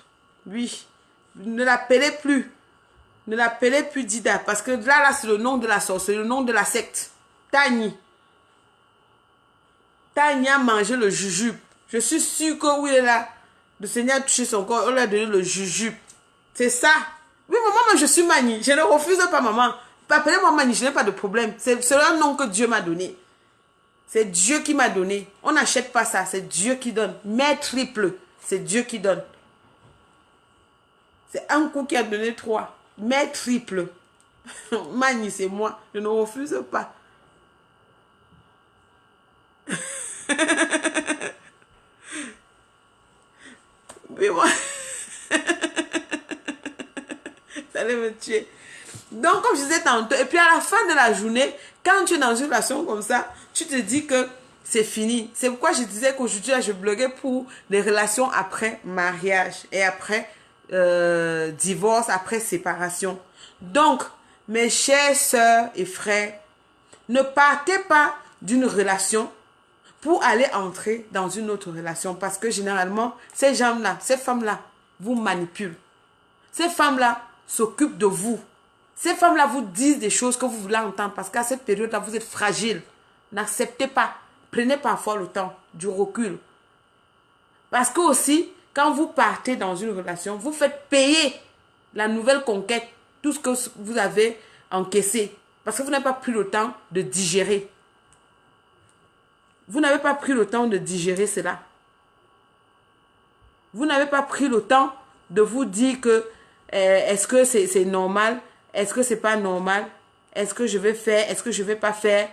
Oui. Ne l'appelez plus. Ne l'appelez plus Dida. Parce que là c'est le nom de la sorte. C'est le nom de la secte. Tani. Tani a mangé le jujube. Je suis sûre que oui, là, le Seigneur a touché son corps. On lui a donné le jujube. C'est ça. Oui, maman, je suis Mani. Je ne refuse pas, maman. Appelez-moi Mani, je n'ai pas de problème. C'est un nom que Dieu m'a donné. C'est Dieu qui m'a donné. On n'achète pas ça. C'est Dieu qui donne. Mais triple. C'est Dieu qui donne. C'est un coup qui a donné 3. Mais triple. Mani, c'est moi. Je ne refuse pas. Oui, moi. Ça allait me tuer. Donc, comme je disais tantôt, et puis à la fin de la journée, quand tu es dans une relation comme ça, tu te dis que c'est fini. C'est pourquoi je disais qu'aujourd'hui, je bloguais pour les relations après mariage et après divorce, après séparation. Donc, mes chers sœurs et frères, ne partez pas d'une relation pour aller entrer dans une autre relation. Parce que généralement, ces gens-là, ces femmes-là, vous manipulent. Ces femmes-là s'occupent de vous. Ces femmes-là vous disent des choses que vous voulez entendre. Parce qu'à cette période-là, vous êtes fragile. N'acceptez pas. Prenez parfois le temps, du recul. Parce que aussi, quand vous partez dans une relation, vous faites payer la nouvelle conquête, tout ce que vous avez encaissé. Parce que vous n'avez pas pris le temps de digérer. Vous n'avez pas pris le temps de digérer cela. Vous n'avez pas pris le temps de vous dire que est-ce que c'est normal? Est-ce que c'est pas normal? Est-ce que je vais faire? Est-ce que je vais pas faire?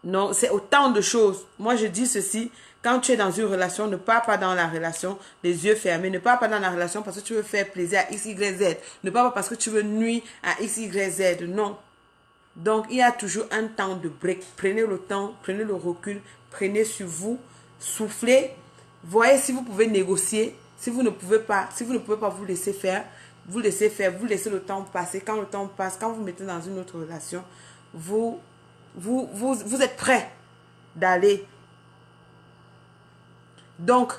Non, c'est autant de choses. Moi, je dis ceci. Quand tu es dans une relation, ne pars pas dans la relation les yeux fermés. Ne pars pas dans la relation parce que tu veux faire plaisir à X, Y, Z. Ne pars pas parce que tu veux nuire à X, Y, Z. Non. Donc, il y a toujours un temps de break. Prenez le temps, prenez le recul, prenez sur vous, soufflez. Voyez si vous pouvez négocier. Si vous ne pouvez pas vous laisser faire, vous laissez le temps passer. Quand le temps passe, quand vous mettez dans une autre relation, vous êtes prêt d'aller. Donc,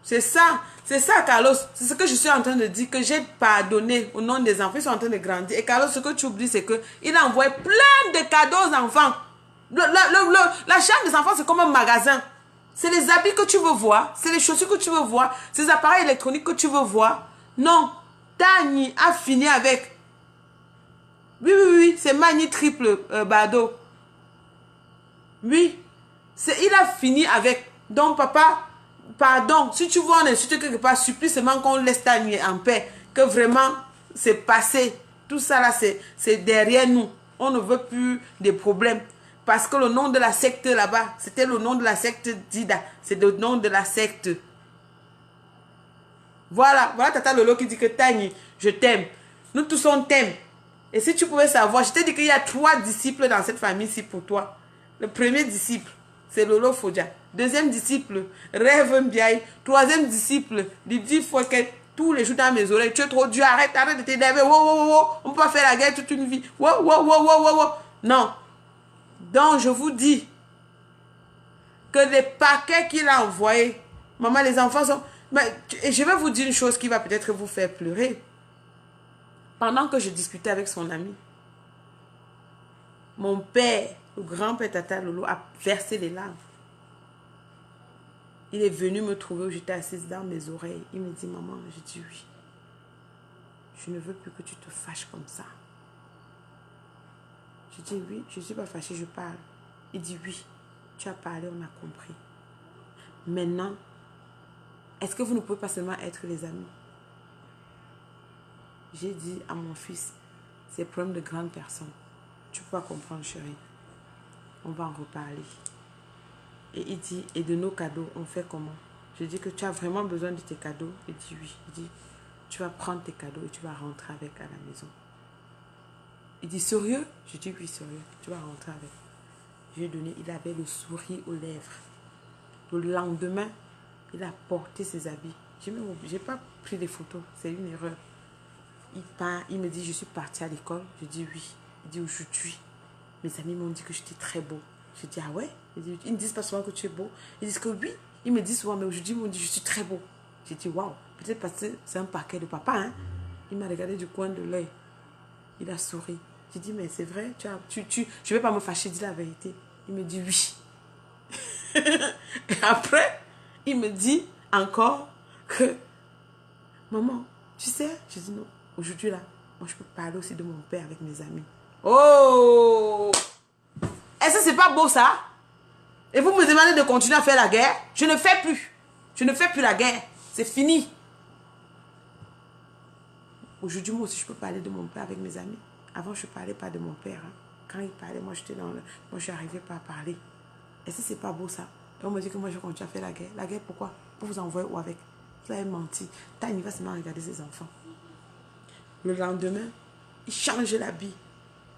c'est ça, Carlos. C'est ce que je suis en train de dire, que j'ai pardonné au nom des enfants. Ils sont en train de grandir. Et Carlos, ce que tu oublies, c'est qu'il a envoyé plein de cadeaux aux enfants. La chambre des enfants, c'est comme un magasin. C'est les habits que tu veux voir. C'est les chaussures que tu veux voir. C'est les appareils électroniques que tu veux voir. Non. Tani a fini avec. Oui. C'est Mani triple Bado. Oui. Il a fini avec. Donc, papa, pardon. Si tu vois on insulte quelque part, supplie seulement qu'on laisse Tani en paix. Que vraiment, c'est passé. Tout ça là, c'est derrière nous. On ne veut plus des problèmes. Parce que le nom de la secte là-bas, c'était le nom de la secte Dida. C'est le nom de la secte. Voilà, voilà Tata Lolo qui dit que Tani, je t'aime. Nous tous on t'aime. Et si tu pouvais savoir, je t'ai dit qu'il y a 3 disciples dans cette famille-ci pour toi. Le premier disciple, c'est Lolo Fodja. Deuxième disciple, Rêve Mbiaye. Troisième disciple, Lydie Fouquet. Tous les jours dans mes oreilles, tu es trop dur, arrête de t'énerver. Wow, wow, wow, wow. On peut pas faire la guerre toute une vie. Wow, wow, wow, wow, wow, wow. Non. Donc, je vous dis que les paquets qu'il a envoyés, maman, les enfants sont... Mais, je vais vous dire une chose qui va peut-être vous faire pleurer. Pendant que je discutais avec son ami, mon père, le grand-père Tata Lolo, a versé les larmes. Il est venu me trouver où j'étais assise dans mes oreilles. Il me dit, maman, je dis oui. Je ne veux plus que tu te fâches comme ça. Je dis oui, je ne suis pas fâchée, je parle. Il dit oui, tu as parlé, on a compris. Maintenant, est-ce que vous ne pouvez pas seulement être les amis? J'ai dit à mon fils, c'est le problème de grandes personnes. Tu peux pas comprendre, chérie. On va en reparler. Et il dit, et de nos cadeaux, on fait comment? Je dis que tu as vraiment besoin de tes cadeaux. Il dit oui. Il dit, tu vas prendre tes cadeaux et tu vas rentrer avec à la maison. Il dit, sérieux? Je dis oui, sérieux. Tu vas rentrer avec. Je lui ai donné, il avait le sourire aux lèvres. Le lendemain, il a porté ses habits. Je n'ai pas pris des photos, c'est une erreur. Il part, il me dit, je suis partie à l'école. Je dis oui. Il dit, aujourd'hui, mes amis m'ont dit que j'étais très beau. Je dis, ah ouais? Ils ne disent pas souvent que tu es beau. Ils disent que oui. Ils me disent souvent, mais aujourd'hui, ils m'ont dit, je suis très beau. J'ai dit, waouh, peut-être parce que c'est un paquet de papa. Hein? Il m'a regardé du coin de l'œil. Il a souri. J'ai dit, mais c'est vrai, je ne vais pas me fâcher, dis la vérité. Il me dit, oui. Et après, il me dit encore que, maman, tu sais, je dis non, aujourd'hui là, moi je peux parler aussi de mon père avec mes amis. Oh! Est-ce que c'est pas beau ça? Et vous me demandez de continuer à faire la guerre? Je ne fais plus. Je ne fais plus la guerre. C'est fini. Aujourd'hui, moi aussi, je peux parler de mon père avec mes amis. Avant, je ne parlais pas de mon père. Hein. Quand il parlait, moi, j'étais dans le... Moi, je n'arrivais pas à parler. Est-ce que c'est pas beau ça? Et on me dit que moi, je continue à faire la guerre. La guerre, pourquoi? Pour vous envoyer où avec? Vous avez menti. Tani va seulement regarder ses enfants. Le lendemain, il change l'habit.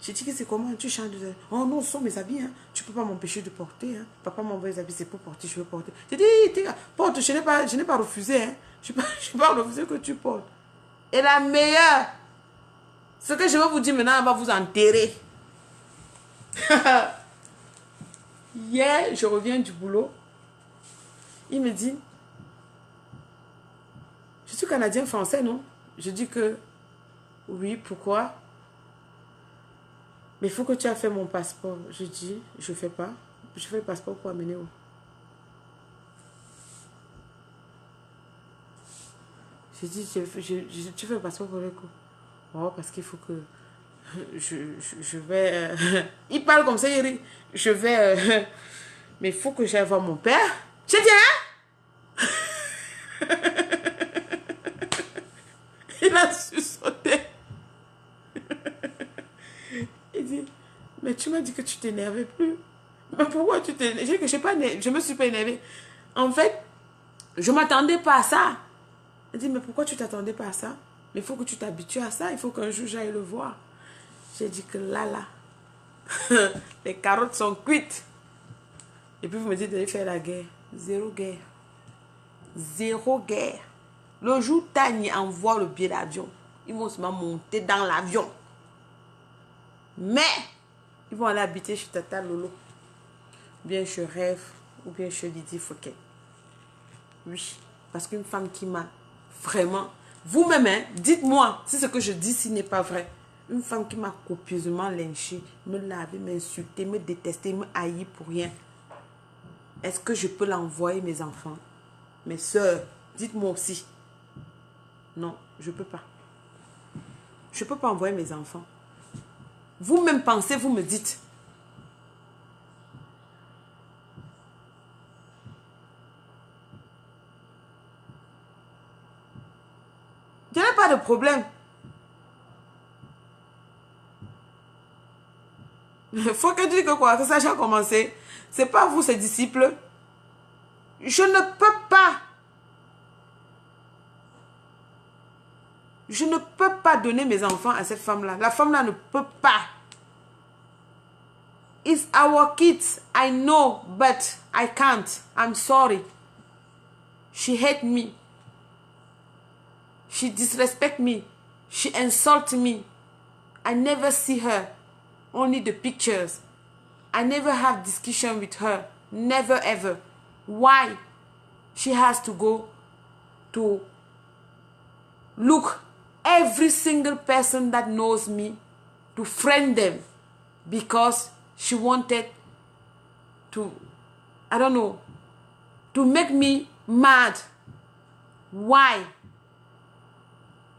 J'ai dit que c'est comment? Tu changes de... Oh non, ce sont mes habits. Hein. Tu ne peux pas m'empêcher de porter. Hein. Papa m'a envoyé les habits, c'est pour porter, je veux porter. J'ai dit, porte, je n'ai pas refusé. Hein. Je n'ai pas refusé que tu portes. Et la meilleure, ce que je vais vous dire maintenant, elle va vous enterrer. Hier, je reviens du boulot. Il me dit, je suis canadien-français, non? Je dis que, oui, pourquoi? Mais il faut que tu aies fait mon passeport. Je dis, je ne fais pas. Je fais le passeport pour amener où? J'ai dit, tu fais le passeport pour le coup. Oh, parce qu'il faut que... Je vais... il parle comme ça, il rit. Je vais... mais il faut que j'aille voir mon père. J'ai dit, hein? Il a sursauté. Il dit, mais tu m'as dit que tu t'énervais plus. Mais pourquoi tu t'énerves? J'ai dit que je me suis pas énervée. En fait, je ne m'attendais pas à ça. Il dit, mais pourquoi tu t'attendais pas à ça? Mais il faut que tu t'habitues à ça. Il faut qu'un jour j'aille le voir. J'ai dit que là, les carottes sont cuites. Et puis vous me dites d'aller faire la guerre. Zéro guerre. Zéro guerre. Le jour où Tani envoie le billet d'avion, ils vont se monter dans l'avion. Mais, ils vont aller habiter chez Tata Lolo. Ou bien je rêve, ou bien chez Lydie Fouquet. Oui, parce qu'une femme qui m'a vraiment... Vous-même, hein, dites-moi si ce que je dis n'est pas vrai. Une femme qui m'a copieusement lynché, me laver, m'insulter, me détester, me haïr pour rien. Est-ce que je peux l'envoyer mes enfants? Mes soeurs, dites-moi aussi. Non, je ne peux pas. Je ne peux pas envoyer mes enfants. Vous-même pensez, vous me dites. Je n'ai pas de problème. Il faut que tu dises que quoi, que ça a commencé. Ce n'est pas vous, ces disciples. Je ne peux pas. Je ne peux pas donner mes enfants à cette femme-là. La femme-là ne peut pas. It's our kids. I know, but I can't. I'm sorry. She hate me. She disrespect me. She insult me. I never see her. Only the pictures. I never have discussion with her. Never ever. Why? She has to go to look every single person that knows me to friend them because she wanted to, I don't know, to make me mad. Why?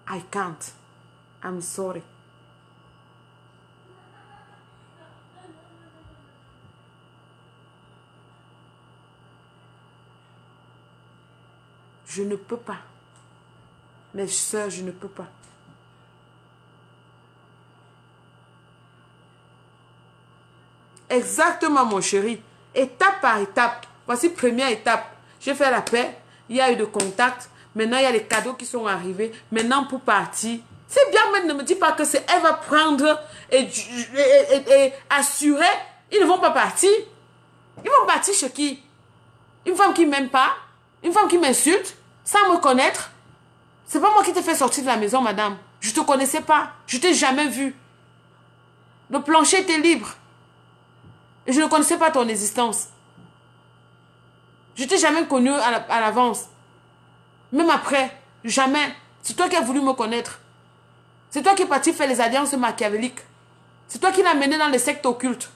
I can't. I'm sorry. Je ne peux pas. Mes soeurs, je ne peux pas. Exactement, mon chéri. Étape par étape. Voici première étape. J'ai fait la paix. Il y a eu de contact. Maintenant, il y a les cadeaux qui sont arrivés. Maintenant, pour partir. C'est bien, mais ne me dis pas que c'est elle va prendre et assurer. Ils ne vont pas partir. Ils vont partir chez qui? Une femme qui ne m'aime pas? Une femme qui m'insulte? Sans me connaître? C'est pas moi qui t'ai fait sortir de la maison, madame. Je ne te connaissais pas. Je ne t'ai jamais vu. Le plancher était libre. Et je ne connaissais pas ton existence. Je ne t'ai jamais connu à l'avance. Même après, jamais. C'est toi qui as voulu me connaître. C'est toi qui es parti faire les alliances machiavéliques. C'est toi qui l'as mené dans les sectes occultes.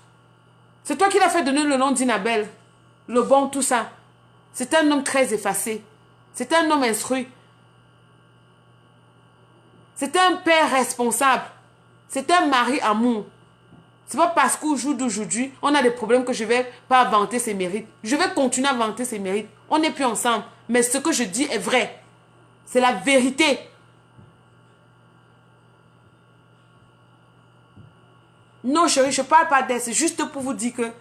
C'est toi qui l'as fait donner le nom d'Inabelle. Le bon, tout ça. C'est un homme très effacé. C'est un homme instruit. C'est un père responsable. C'est un mari amour. C'est pas parce qu'au jour d'aujourd'hui, on a des problèmes que je vais pas vanter ses mérites. Je vais continuer à vanter ses mérites. On n'est plus ensemble. Mais ce que je dis est vrai. C'est la vérité. Non, chérie, je ne parle pas d'elle. C'est juste pour vous dire que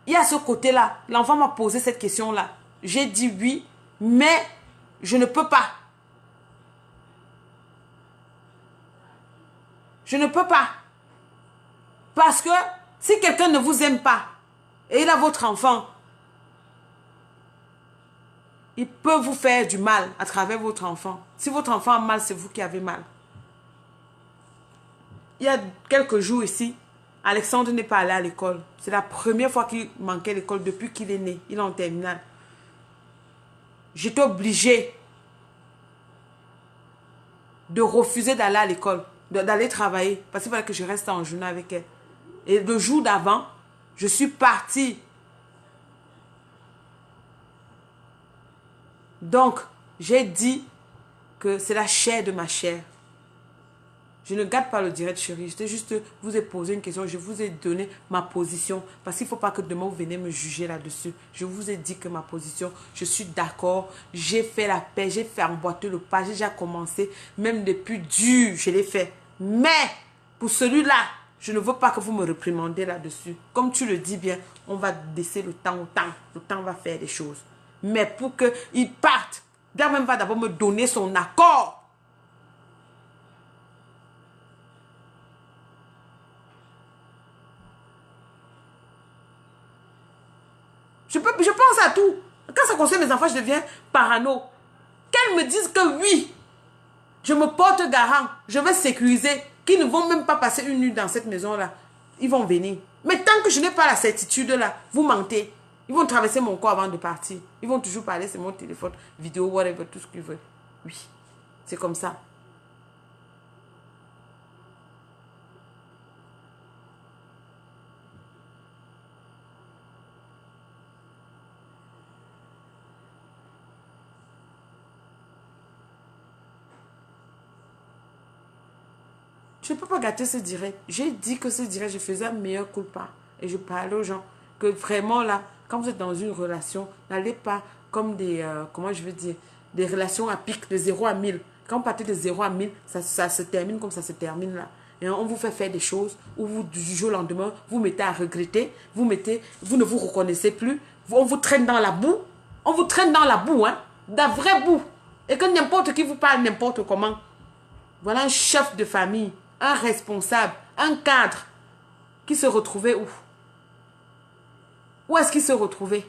il y a ce côté-là. L'enfant m'a posé cette question-là. J'ai dit oui, mais je ne peux pas. Je ne peux pas. Parce que si quelqu'un ne vous aime pas et il a votre enfant, il peut vous faire du mal à travers votre enfant. Si votre enfant a mal, c'est vous qui avez mal. Il y a quelques jours ici, Alexandre n'est pas allé à l'école. C'est la première fois qu'il manquait l'école depuis qu'il est né. Il est en terminale. J'étais obligée de refuser d'aller à l'école, d'aller travailler, parce qu'il fallait que je reste en journée avec elle. Et le jour d'avant, je suis partie. Donc, j'ai dit que c'est la chair de ma chair. Je ne garde pas le direct, chérie. Je juste vous ai posé une question. Je vous ai donné ma position. Parce qu'il ne faut pas que demain, vous venez me juger là-dessus. Je vous ai dit que ma position, je suis d'accord. J'ai fait la paix. J'ai fait emboîter le pas. J'ai déjà commencé. Même depuis dur, je l'ai fait. Mais, pour celui-là, je ne veux pas que vous me réprimandez là-dessus. Comme tu le dis bien, on va laisser le temps au temps. Le temps va faire des choses. Mais pour qu'il parte, Darwin va d'abord me donner son accord. Je pense à tout. Quand ça concerne mes enfants, je deviens parano. Qu'elles me disent que oui, je me porte garant, je vais sécuriser, qu'ils ne vont même pas passer une nuit dans cette maison-là. Ils vont venir. Mais tant que je n'ai pas la certitude-là, vous mentez. Ils vont traverser mon corps avant de partir. Ils vont toujours parler sur mon téléphone, vidéo, whatever, tout ce qu'ils veulent. Oui, c'est comme ça. Je ne peux pas gâter ce direct. J'ai dit que ce direct, je faisais un meilleur coup pas. Et je parlais aux gens que vraiment là, quand vous êtes dans une relation, n'allez pas comme des, comment je veux dire, des relations à pic, de 0 à 1000. Quand vous partez de 0 à 1000, ça se termine comme ça se termine là. Et on vous fait faire des choses où vous, du jour au lendemain, vous mettez à regretter, vous ne vous reconnaissez plus, on vous traîne dans la boue. On vous traîne dans la boue, hein, de la vraie boue. Et que n'importe qui vous parle n'importe comment. Voilà un chef de famille, un responsable, un cadre qui se retrouvait où? Où est-ce qu'il se retrouvait?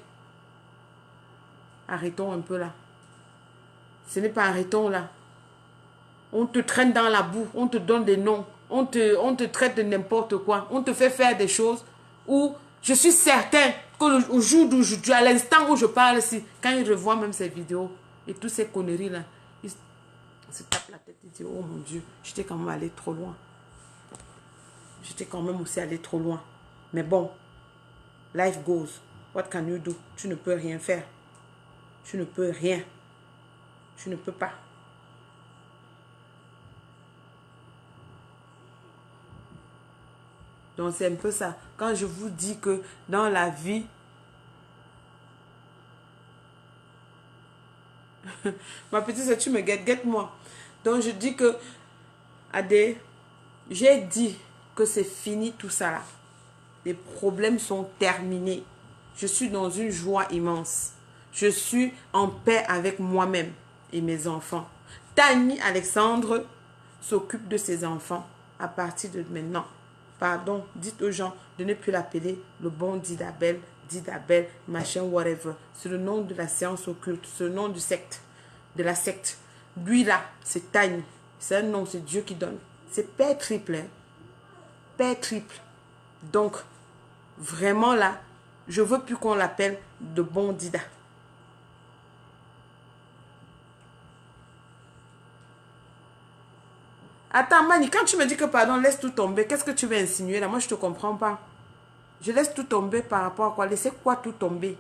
Arrêtons un peu là. Ce n'est pas arrêtons là. On te traîne dans la boue, on te donne des noms, on te traite de n'importe quoi, on te fait faire des choses où je suis certain qu'au jour d'aujourd'hui, à l'instant où je parle ici, quand il revoit même ces vidéos et toutes ces conneries là, il se tape la tête et dit, oh mon Dieu, j'étais quand même allé trop loin. J'étais quand même aussi allé trop loin. Mais bon, life goes. What can you do? Tu ne peux rien faire. Tu ne peux rien. Tu ne peux pas. Donc c'est un peu ça. Quand je vous dis que dans la vie, ma petite soeur, tu me guettes, guette-moi. Donc je dis que, Adé, j'ai dit que c'est fini tout ça là. Les problèmes sont terminés. Je suis dans une joie immense. Je suis en paix avec moi-même et mes enfants. Tani Alexandre s'occupe de ses enfants à partir de maintenant. Pardon, dites aux gens de ne plus l'appeler le bon Didabel, machin, whatever. C'est le nom de la séance occulte, c'est le nom du secte, de la secte. Lui là, c'est Tani. C'est un nom, c'est Dieu qui donne. C'est Père triple, hein? Père triple. Donc, vraiment là, je veux plus qu'on l'appelle de bon Dida. Attends, Mani, quand tu me dis que pardon, laisse tout tomber, qu'est-ce que tu veux insinuer là? Moi, je ne te comprends pas. Je laisse tout tomber par rapport à quoi? Laissez quoi tout tomber?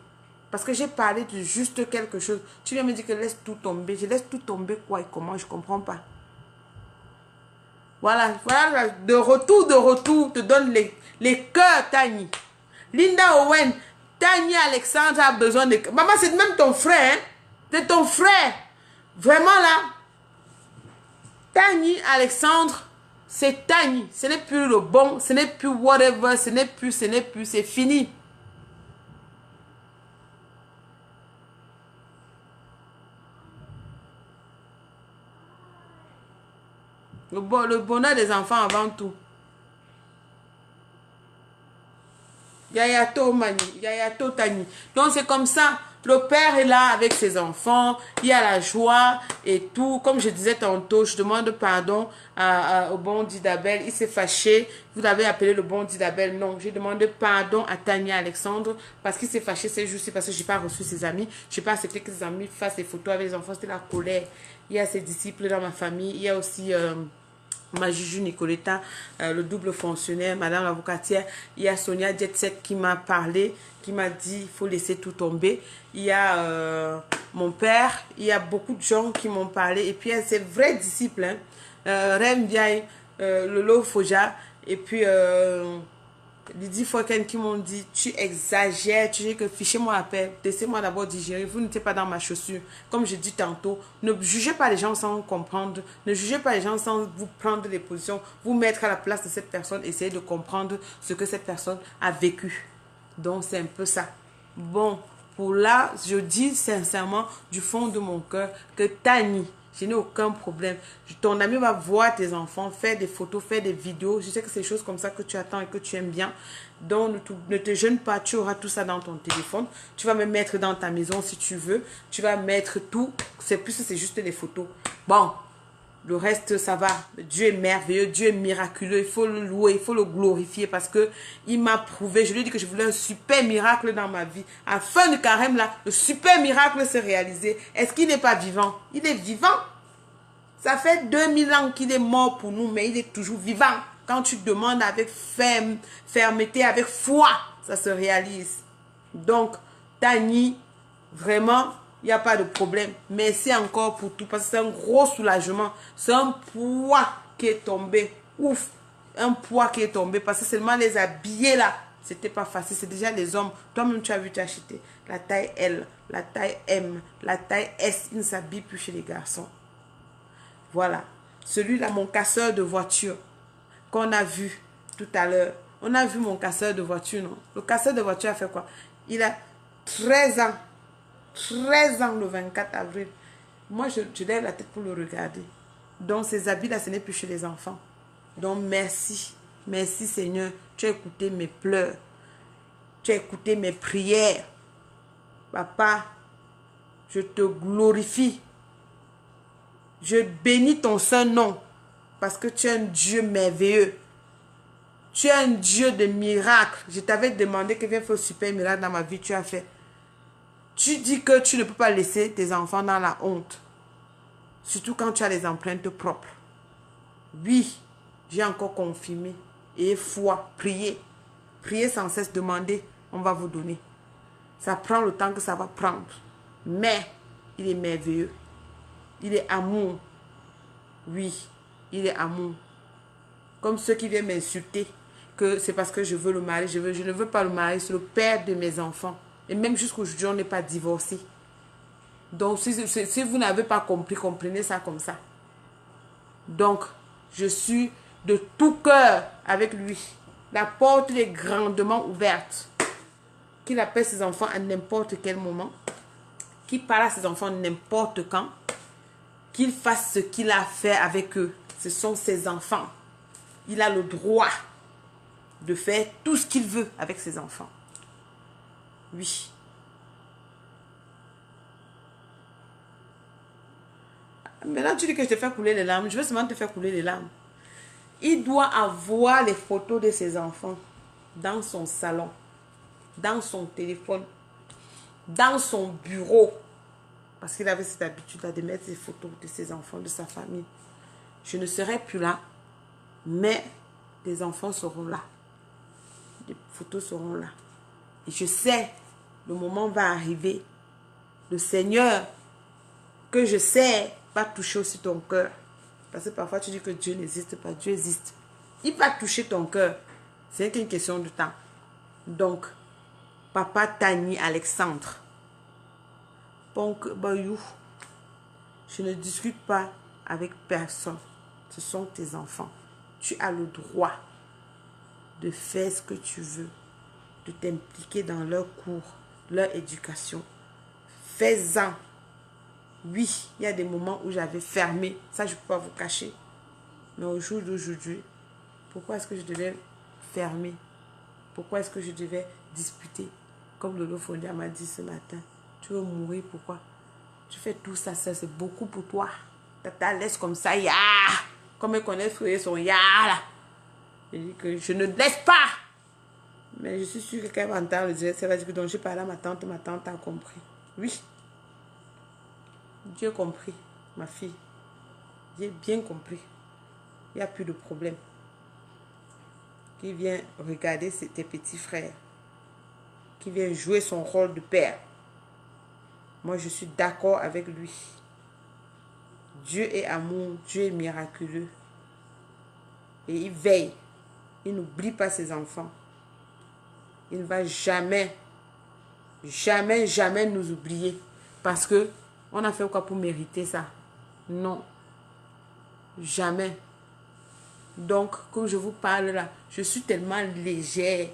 Parce que j'ai parlé de juste quelque chose. Tu viens me dire que laisse tout tomber. Je laisse tout tomber quoi et comment? Je ne comprends pas. Voilà, voilà, de retour, te donne les cœurs, Tani. Linda Owen, Tani Alexandre a besoin de... Maman, c'est même ton frère, hein? C'est ton frère. Vraiment là, Tani Alexandre, c'est Tani. Ce n'est plus le bon, ce n'est plus whatever, ce n'est plus, c'est fini. Le bonheur des enfants avant tout. Yayato Mani, Yayato Tani. Donc c'est comme ça. Le père est là avec ses enfants. Il y a la joie et tout. Comme je disais tantôt, je demande pardon au bon Didabel. Il s'est fâché. Vous l'avez appelé le bon Didabel. Non, j'ai demandé pardon à Tania Alexandre parce qu'il s'est fâché ces jours-ci parce que je n'ai pas reçu ses amis. Je n'ai pas accepté que ses amis fassent des photos avec les enfants. C'était la colère. Il y a ses disciples dans ma famille. Il y a aussi... ma Juju Nicoletta, le double fonctionnaire, madame l'avocatière. Il y a Sonia Jetset qui m'a parlé, qui m'a dit il faut laisser tout tomber. Il y a mon père, il y a beaucoup de gens qui m'ont parlé. Et puis il y a ces vrais disciples, hein, Rem Diaye, Lolo Foja, et puis Lydie Foken qui m'ont dit tu exagères, tu dis que fichez-moi la paix, laissez-moi d'abord digérer, vous n'étiez pas dans ma chaussure. Comme je dis tantôt, ne jugez pas les gens sans comprendre, ne jugez pas les gens sans vous prendre des positions, vous mettre à la place de cette personne, essayez de comprendre ce que cette personne a vécu. Donc c'est un peu ça. Bon, pour là, je dis sincèrement du fond de mon cœur que Tani, je n'ai aucun problème. Ton ami va voir tes enfants, faire des photos, faire des vidéos. Je sais que c'est des choses comme ça que tu attends et que tu aimes bien. Donc, ne te gêne pas. Tu auras tout ça dans ton téléphone. Tu vas me mettre dans ta maison si tu veux. Tu vas mettre tout. C'est plus que c'est juste des photos. Bon, le reste, ça va. Dieu est merveilleux. Dieu est miraculeux. Il faut le louer. Il faut le glorifier parce que il m'a prouvé. Je lui ai dit que je voulais un super miracle dans ma vie. À la fin du carême, là, le super miracle s'est réalisé. Est-ce qu'il n'est pas vivant? Il est vivant. Ça fait 2000 ans qu'il est mort pour nous, mais il est toujours vivant. Quand tu demandes avec fermeté, avec foi, ça se réalise. Donc, Tani, vraiment... il n'y a pas de problème. Merci encore pour tout. Parce que c'est un gros soulagement. C'est un poids qui est tombé. Ouf. Un poids qui est tombé. Parce que seulement les habiller là. C'était pas facile. C'est déjà les hommes. Toi-même, tu as vu t'acheter. La taille L, la taille M, la taille S. Ils ne s'habillent plus chez les garçons. Voilà. Celui-là, mon casseur de voiture. Qu'on a vu tout à l'heure. On a vu mon casseur de voiture, non? Le casseur de voiture a fait quoi? Il a 13 ans. 13 ans le 24 avril. Moi, je lève la tête pour le regarder. Donc, ces habits-là, ce n'est plus chez les enfants. Donc, merci. Merci, Seigneur. Tu as écouté mes pleurs. Tu as écouté mes prières. Papa, je te glorifie. Je bénis ton saint nom. Parce que tu es un Dieu merveilleux. Tu es un Dieu de miracles. Je t'avais demandé que viens faire un super miracle dans ma vie. Tu as fait. Tu dis que tu ne peux pas laisser tes enfants dans la honte. Surtout quand tu as les empreintes propres. Oui, j'ai encore confirmé. Et foi, priez. Priez sans cesse, demandez. On va vous donner. Ça prend le temps que ça va prendre. Mais, il est merveilleux. Il est amour. Oui, il est amour. Comme ceux qui viennent m'insulter. Que c'est parce que je veux le mari. Je ne veux pas le mari. C'est le père de mes enfants. Et même jusqu'aujourd'hui, on n'est pas divorcé. Donc, si vous n'avez pas compris, comprenez ça comme ça. Donc, je suis de tout cœur avec lui. La porte est grandement ouverte. Qu'il appelle ses enfants à n'importe quel moment. Qu'il parle à ses enfants n'importe quand. Qu'il fasse ce qu'il a fait avec eux. Ce sont ses enfants. Il a le droit de faire tout ce qu'il veut avec ses enfants. Oui. Maintenant, tu dis que je te fais couler les larmes. Je veux seulement te faire couler les larmes. Il doit avoir les photos de ses enfants dans son salon, dans son téléphone, dans son bureau. Parce qu'il avait cette habitude-là de mettre des photos de ses enfants, de sa famille. Je ne serai plus là, mais les enfants seront là. Les photos seront là. Et je sais, le moment va arriver. Le Seigneur, que je sais, va toucher aussi ton cœur. Parce que parfois tu dis que Dieu n'existe pas. Dieu existe. Il va toucher ton cœur. C'est qu'une question de temps. Donc, Papa Tani Alexandre. Donc, Bayou, je ne discute pas avec personne. Ce sont tes enfants. Tu as le droit de faire ce que tu veux, de t'impliquer dans leur cours, leur éducation. Fais-en. Oui, il y a des moments où j'avais fermé. Ça, je ne peux pas vous cacher. Mais au jour d'aujourd'hui, pourquoi est-ce que je devais fermer? Pourquoi est-ce que je devais disputer? Comme Lolo Fondia m'a dit ce matin. Tu veux mourir, pourquoi? Tu fais tout ça, c'est beaucoup pour toi. Tata laisse comme ça, ya. Comme elle connaît son ya là. Je dis que je ne laisse pas. Mais je suis sûre que quand elle va entendre le direct, elle va dire que donc j'ai parlé à ma tante a compris. Oui. Dieu a compris, ma fille. J'ai bien compris. Il n'y a plus de problème. Qui vient regarder tes petits frères. Qui vient jouer son rôle de père. Moi, je suis d'accord avec lui. Dieu est amour, Dieu est miraculeux. Et il veille. Il n'oublie pas ses enfants. Il ne va jamais, jamais, jamais nous oublier. Parce que on a fait quoi pour mériter ça? Non. Jamais. Donc, comme je vous parle là, je suis tellement légère.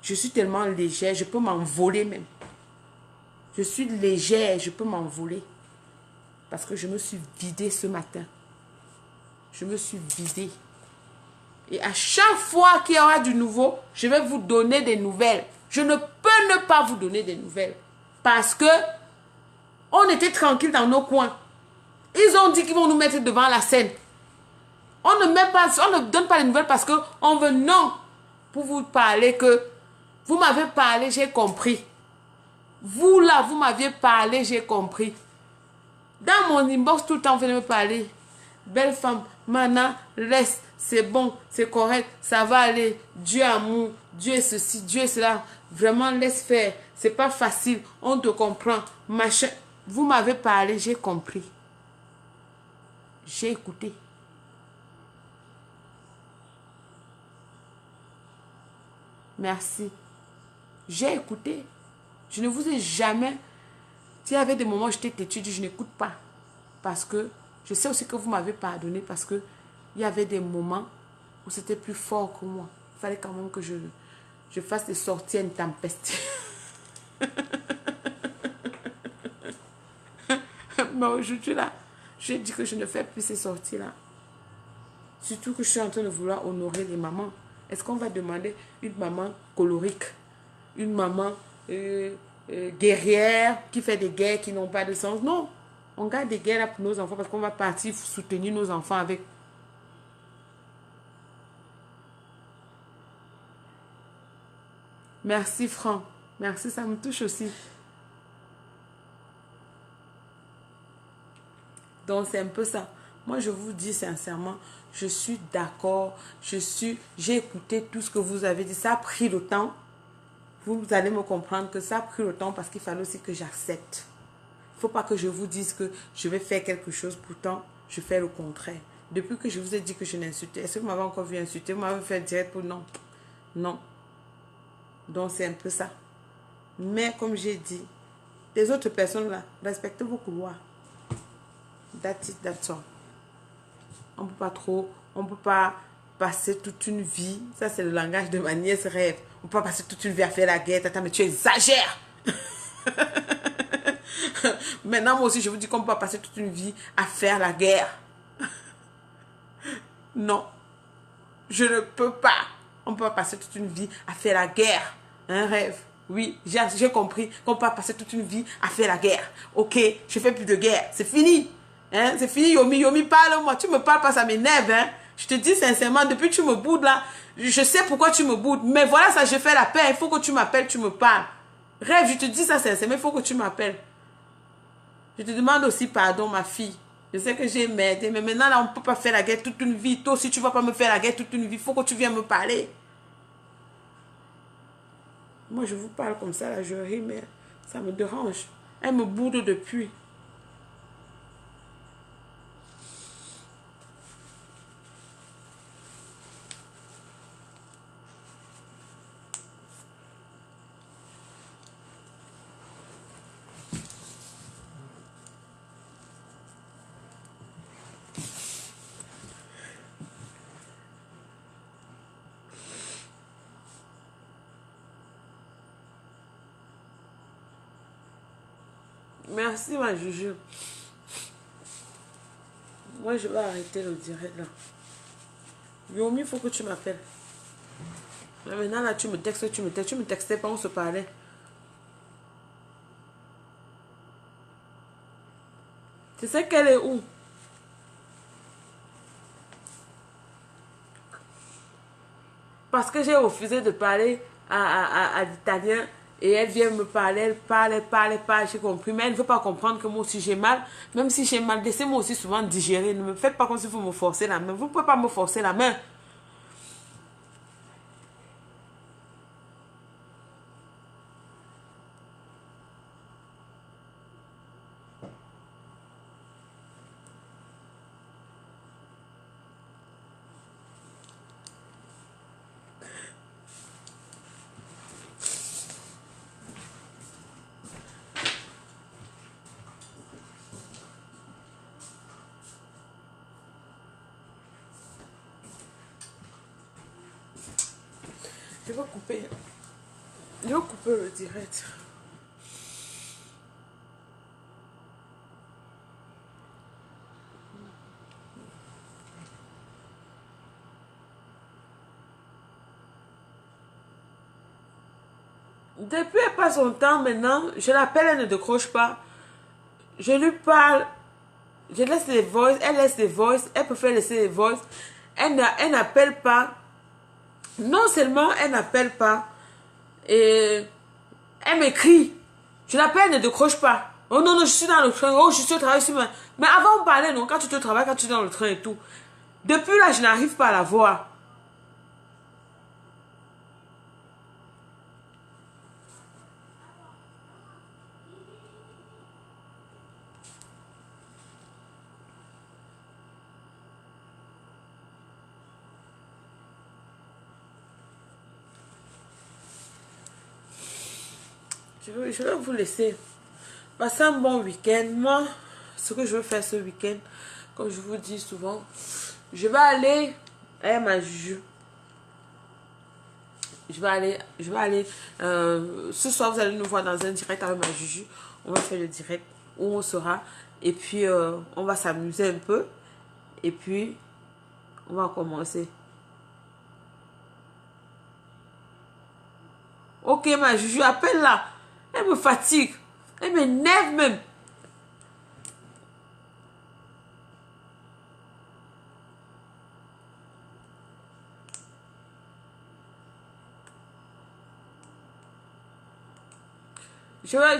Je suis tellement légère, je peux m'envoler même. Je suis légère, je peux m'envoler. Parce que je me suis vidée ce matin. Je me suis vidée. Et à chaque fois qu'il y aura du nouveau, je vais vous donner des nouvelles. Je ne peux ne pas vous donner des nouvelles. Parce que on était tranquille dans nos coins. Ils ont dit qu'ils vont nous mettre devant la scène. On ne donne pas les nouvelles parce qu'on veut non. Pour vous parler que vous m'avez parlé, j'ai compris. Vous là, vous m'aviez parlé, j'ai compris. Dans mon inbox, tout le temps, vous venez me parler. Belle femme, Mana, laisse, c'est bon, c'est correct, ça va aller. Dieu amour, Dieu est ceci, Dieu est cela. Vraiment, laisse faire. C'est pas facile, on te comprend. Machin. Vous m'avez parlé, j'ai compris. J'ai écouté. Merci. J'ai écouté. Je ne vous ai jamais... S'il y avait des moments où j'étais têtue, je n'écoute pas. Parce que je sais aussi que vous m'avez pardonné parce que il y avait des moments où c'était plus fort que moi. Il fallait quand même que je fasse des sorties intempestives. Mais aujourd'hui là, Je dis que je ne fais plus ces sorties-là. Surtout que je suis en train de vouloir honorer les mamans. Est-ce qu'on va demander une maman colorique, une maman guerrière qui fait des guerres qui n'ont pas de sens? Non. On garde des guerres là pour nos enfants parce qu'on va partir soutenir nos enfants avec. Merci Franck. Merci, ça me touche aussi. Donc c'est un peu ça. Moi je vous dis sincèrement, je suis d'accord. J'ai écouté tout ce que vous avez dit. Ça a pris le temps. Vous allez me comprendre que ça a pris le temps parce qu'il fallait aussi que j'accepte. Il ne faut pas que je vous dise que je vais faire quelque chose. Pourtant, je fais le contraire. Depuis que je vous ai dit que je n'insultais, est-ce que vous m'avez encore vu insulter? Vous m'avez fait direct pour non. Non. Donc c'est un peu ça. Mais comme j'ai dit, les autres personnes là, respectez vos couloirs. That's it, that's all. On ne peut pas trop, on ne peut pas passer toute une vie. Ça, c'est le langage de ma nièce rêve. On ne peut pas passer toute une vie à faire la guerre. Tata, mais tu exagères. Maintenant, moi aussi, je vous dis qu'on ne peut pas passer toute une vie à faire la guerre. Non. Je ne peux pas. On ne peut pas passer toute une vie à faire la guerre. Un rêve. Oui, j'ai compris qu'on ne peut pas passer toute une vie à faire la guerre. Ok, je ne fais plus de guerre. C'est fini. Hein? C'est fini, Yomi. Yomi, parle-moi. Tu me parles pas, ça m'énerve. Hein? Je te dis sincèrement, depuis que tu me boudes là, je sais pourquoi tu me boudes. Mais voilà, ça, je fais la paix. Il faut que tu m'appelles, tu me parles. Rêve, je te dis ça sincèrement, il faut que tu m'appelles. Je te demande aussi pardon, ma fille. Je sais que j'ai merdé, mais maintenant là, on ne peut pas faire la guerre toute une vie. Toi aussi, tu ne vas pas me faire la guerre toute une vie. Il faut que tu viennes me parler. Moi, je vous parle comme ça, là, je ris, mais ça me dérange. Elle me boude depuis. Merci, ma Juju. Moi, je vais arrêter le direct, là. Yomi, il faut que tu m'appelles. Maintenant, là, tu me textes, tu me textais pas, on se parlait. Tu sais qu'elle est où? Parce que j'ai refusé de parler à l'italien. Et elle vient me parler, elle parle, j'ai compris. Mais elle ne veut pas comprendre que moi aussi j'ai mal. Même si j'ai mal, laissez-moi aussi souvent digérer. Ne me faites pas comme si vous me forcez la main. Vous ne pouvez pas me forcer la main. Je vais couper. Je vais couper le direct. Depuis elle passe son temps maintenant, je l'appelle, elle ne décroche pas. Je lui parle, je laisse les voices, elle laisse les voices, elle préfère laisser les voices. Elle n'appelle pas. Non seulement elle n'appelle pas, et elle m'écrit. Je l'appelle, elle ne décroche pas. Oh non, non, je suis dans le train. Oh, je suis au travail. Mais avant, on parlait, non, quand tu te travailles, quand tu es dans le train et tout. Depuis là, je n'arrive pas à la voir. Je vais vous laisser. Passez un bon week-end. Moi, ce que je veux faire ce week-end, comme je vous dis souvent, je vais aller à ma juge. Je vais aller. Ce soir, vous allez nous voir dans un direct avec ma juju. On va faire le direct où on sera. Et puis, on va s'amuser un peu. Et puis, on va commencer. Ok, ma Juju, appelle là. Elle me fatigue. Elle m'énerve même.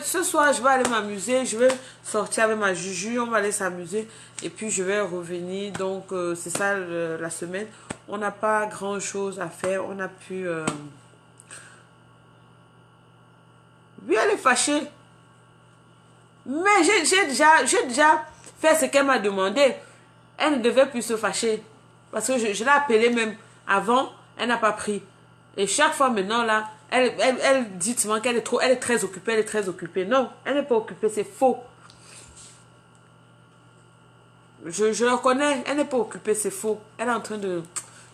Ce soir, je vais aller m'amuser. Je vais sortir avec ma Juju. On va aller s'amuser. Et puis, je vais revenir. Donc, c'est ça la semaine. On n'a pas grand-chose à faire. On a pu... Oui, elle est fâchée. Mais j'ai déjà fait ce qu'elle m'a demandé. Elle ne devait plus se fâcher. Parce que je l'ai appelée même avant. Elle n'a pas pris. Et chaque fois maintenant, là, elle dit souvent qu'elle est trop... Elle est très occupée. Elle est très occupée. Non, elle n'est pas occupée. C'est faux. Je la connais. Elle n'est pas occupée. C'est faux. Elle est en train de...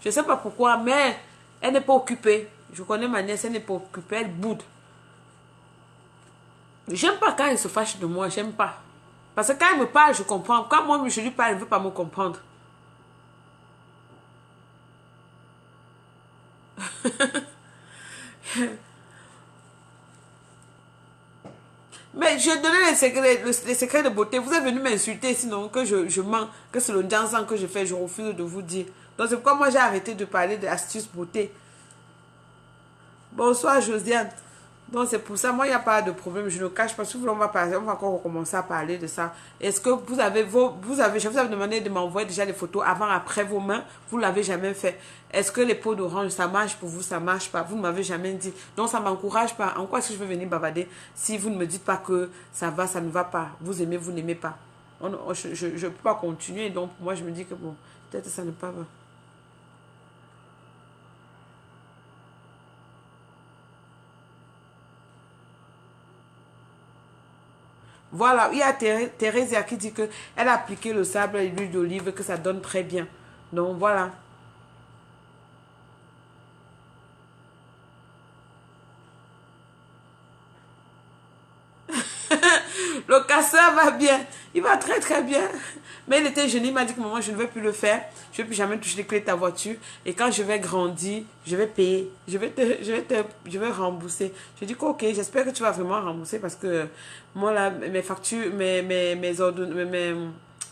Je ne sais pas pourquoi, mais elle n'est pas occupée. Je connais ma nièce. Elle n'est pas occupée. Elle boude. J'aime pas quand elle se fâche de moi. J'aime pas. Parce que quand elle me parle, je comprends. Quand moi, je lui parle, elle ne veut pas me comprendre. Mais je donnais les secrets de beauté. Vous êtes venu m'insulter sinon que je mens, que c'est le dansant que je fais. Je refuse de vous dire. Donc c'est pourquoi moi j'ai arrêté de parler de astuces beauté. Bonsoir Josiane. Donc c'est pour ça, moi il n'y a pas de problème. Je ne cache pas. Si vous voulez, on va encore recommencer à parler de ça. Est-ce que vous avez je vous avais demandé de m'envoyer déjà les photos avant, après vos mains. Vous ne l'avez jamais fait. Est-ce que les peaux d'orange, ça marche pour vous, ça ne marche pas? Vous ne m'avez jamais dit. Donc ça ne m'encourage pas. En quoi est-ce que je veux venir bavarder si vous ne me dites pas que ça va, ça ne va pas? Vous aimez, vous n'aimez pas. Je ne peux pas continuer. Donc moi je me dis que bon, peut-être ça ne va pas. Voilà, il y a Thérèse qui dit qu'elle a appliqué le sable et l'huile d'olive, que ça donne très bien. Donc voilà. Le casseur va bien. Il va très très bien. Mais il était jeune, il m'a dit que maman, je ne vais plus le faire. Je ne vais plus jamais toucher les clés de ta voiture. Et quand je vais grandir, je vais payer. Je vais rembourser. Je dis que ok, j'espère que tu vas vraiment rembourser parce que moi là, mes factures, mes ordres,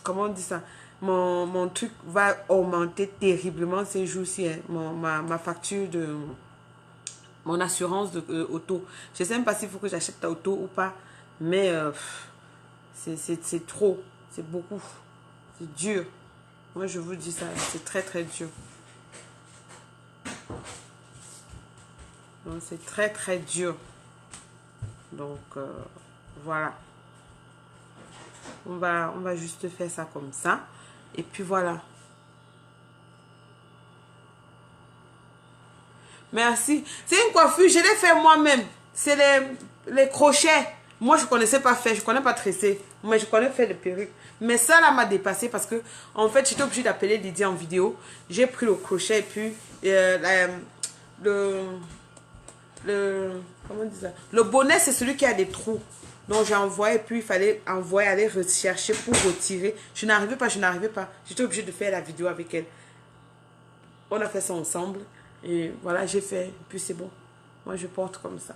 comment on dit ça? Mon truc va augmenter terriblement ces jours-ci. Hein. Ma facture de mon assurance de auto. Je ne sais même pas s'il faut que j'achète ta auto ou pas. Mais c'est trop. C'est beaucoup. C'est dur. Moi, je vous dis ça. C'est très, très dur. Donc, c'est très, très dur. Donc, voilà. On va juste faire ça comme ça. Et puis, voilà. Merci. C'est une coiffure. Je l'ai fait moi-même. C'est les crochets. Moi, je ne connaissais pas faire. Je ne connais pas tresser. Mais je connais faire des perruques. Mais ça, là, m'a dépassé parce que, en fait, j'étais obligée d'appeler Lydie en vidéo. J'ai pris le crochet et puis comment on dit ça? Le bonnet, c'est celui qui a des trous. Donc, j'ai envoyé et puis il fallait envoyer, aller rechercher pour retirer. Je n'arrivais pas. J'étais obligée de faire la vidéo avec elle. On a fait ça ensemble. Et voilà, j'ai fait. Et puis, c'est bon. Moi, je porte comme ça.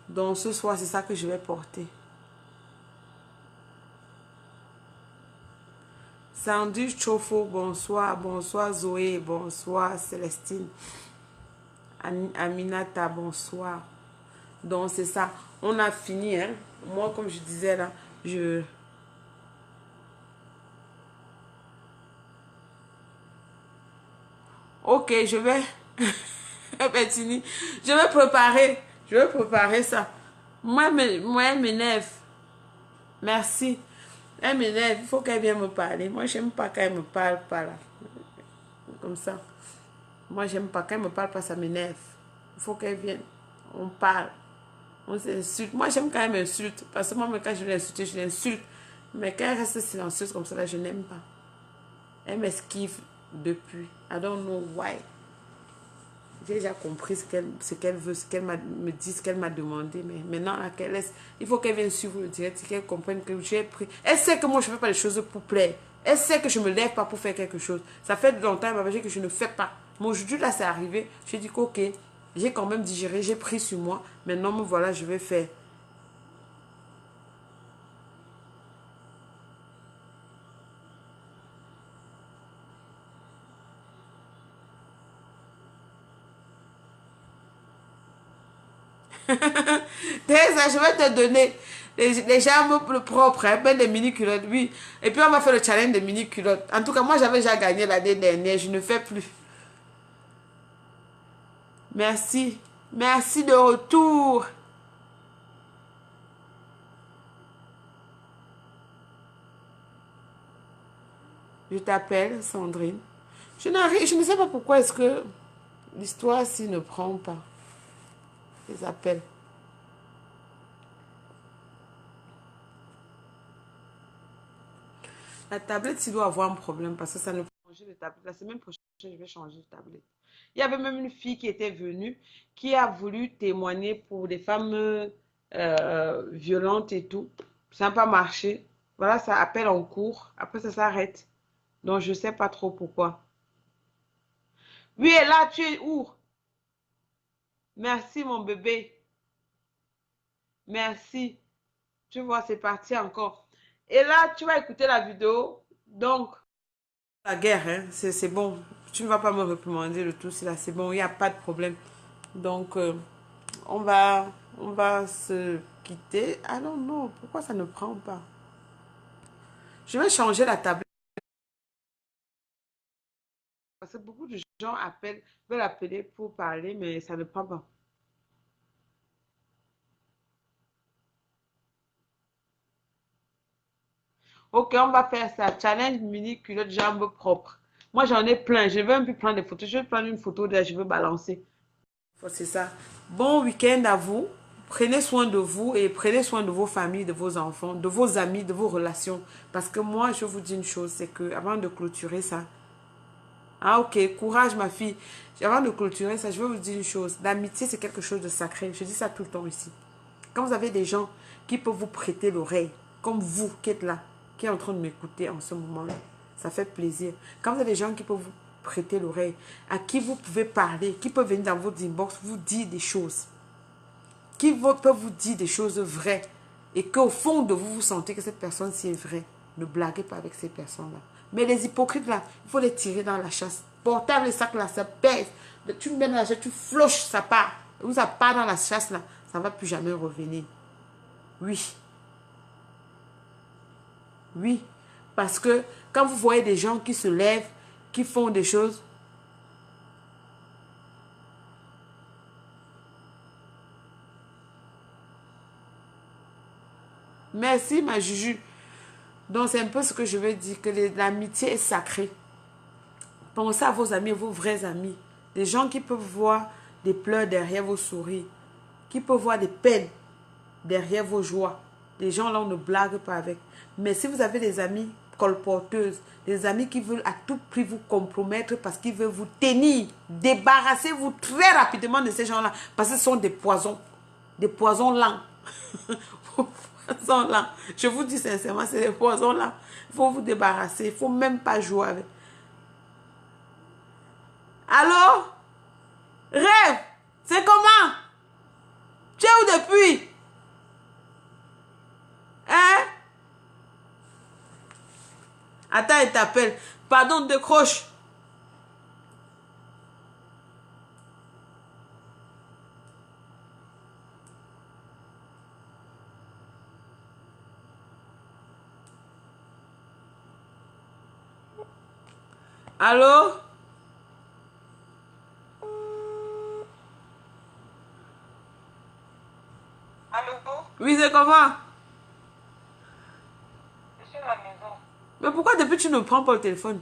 Donc, ce soir, c'est ça que je vais porter. Sandy Chofo, bonsoir. Bonsoir Zoé, bonsoir Célestine. Aminata, bonsoir. Donc, c'est ça. On a fini, hein. Moi, comme je disais là, Ok, je vais... Bettini, je vais préparer. Je vais préparer ça. Moi, elle m'énerve. Merci. Elle m'énerve. Il faut qu'elle vienne me parler. Moi, j'aime pas quand elle me parle pas là. Comme ça. Moi, j'aime pas quand elle me parle pas, ça m'énerve. Il faut qu'elle vienne. On parle. On s'insulte. Moi, j'aime quand elle m'insulte. Parce que moi, quand je l'insulte, je l'insulte. Mais quand elle reste silencieuse comme ça, là, je n'aime pas. Elle m'esquive depuis. I don't know why. J'ai déjà compris ce qu'elle veut, me dit, ce qu'elle m'a demandé. Mais maintenant, là, il faut qu'elle vienne suivre le direct, qu'elle comprenne que j'ai pris. Elle sait que moi, je ne fais pas les choses pour plaire. Elle sait que je ne me lève pas pour faire quelque chose. Ça fait longtemps, elle m'a dit que je ne fais pas. Mais aujourd'hui, là, c'est arrivé. J'ai dit que, ok, j'ai quand même digéré, j'ai pris sur moi. Maintenant, me voilà, je vais faire. Teresa, je vais te donner les jambes propres, hein, ben des mini-culottes, oui. Et puis, on va faire le challenge des mini-culottes. En tout cas, moi, j'avais déjà gagné l'année dernière. Je ne fais plus. Merci. Merci de retour. Je t'appelle, Sandrine. Je ne sais pas pourquoi est-ce que l'histoire ci ne prend pas les appels. La tablette, il doit avoir un problème parce que ça ne peut pas changer de tablette. La semaine prochaine, je vais changer de tablette. Il y avait même une fille qui était venue, qui a voulu témoigner pour des femmes violentes et tout. Ça n'a pas marché. Voilà, ça appelle en cours. Après, ça s'arrête. Donc, je ne sais pas trop pourquoi. Oui, et là, tu es où? Merci, mon bébé. Merci. Tu vois, c'est parti encore. Et là, tu vas écouter la vidéo. Donc, la guerre, hein, c'est bon. Tu ne vas pas me réprimander le tout, c'est là, c'est bon, il n'y a pas de problème. Donc, on va, on va se quitter. Ah non, non, pourquoi ça ne prend pas? Je vais changer la tablette. Parce que beaucoup de gens appellent, veulent appeler pour parler, mais ça ne prend pas. Ok, on va faire ça. Challenge mini culotte jambes propres. Moi, j'en ai plein. Je ne vais même plus prendre des photos. Je vais prendre une photo de je veux balancer. C'est ça. Bon week-end à vous. Prenez soin de vous et prenez soin de vos familles, de vos enfants, de vos amis, de vos relations. Parce que moi, je vous dis une chose, c'est que avant de clôturer ça, ah ok, courage ma fille. Avant de clôturer ça, je vais vous dire une chose. L'amitié, c'est quelque chose de sacré. Je dis ça tout le temps ici. Quand vous avez des gens qui peuvent vous prêter l'oreille, comme vous qui êtes là, qui est en train de m'écouter en ce moment-là, ça fait plaisir. Quand vous avez des gens qui peuvent vous prêter l'oreille, à qui vous pouvez parler, qui peuvent venir dans votre inbox, vous dire des choses, peuvent vous dire des choses vraies, et qu'au fond de vous, vous sentez que cette personne-ci est vraie, ne blaguez pas avec ces personnes-là. Mais les hypocrites là, il faut les tirer dans la chasse. Portable, les sacs là, ça pèse. Tu mets dans la chasse, tu floches, ça part. Ou ça part dans la chasse là, ça ne va plus jamais revenir. Oui. Oui. Parce que quand vous voyez des gens qui se lèvent, qui font des choses, merci ma Juju. Donc c'est un peu ce que je veux dire, que l'amitié est sacrée. Pensez à vos amis, vos vrais amis. Des gens qui peuvent voir des pleurs derrière vos sourires. Qui peuvent voir des peines derrière vos joies. Les gens là, on ne blague pas avec. Mais si vous avez des amis colporteuses, des amis qui veulent à tout prix vous compromettre parce qu'ils veulent vous tenir, débarrassez-vous très rapidement de ces gens-là. Parce que ce sont des poisons. Des poisons lents. Poisons lents. Je vous dis sincèrement, c'est des poisons lents. Il faut vous débarrasser. Il ne faut même pas jouer avec. Allô? Rêve, c'est comment? Tu es où depuis? Hein? Attends, il t'appelle. Pardon, décroche. Allô? Allô? Oui, c'est comment? Je suis à la maison. Mais pourquoi depuis tu ne prends pas le téléphone?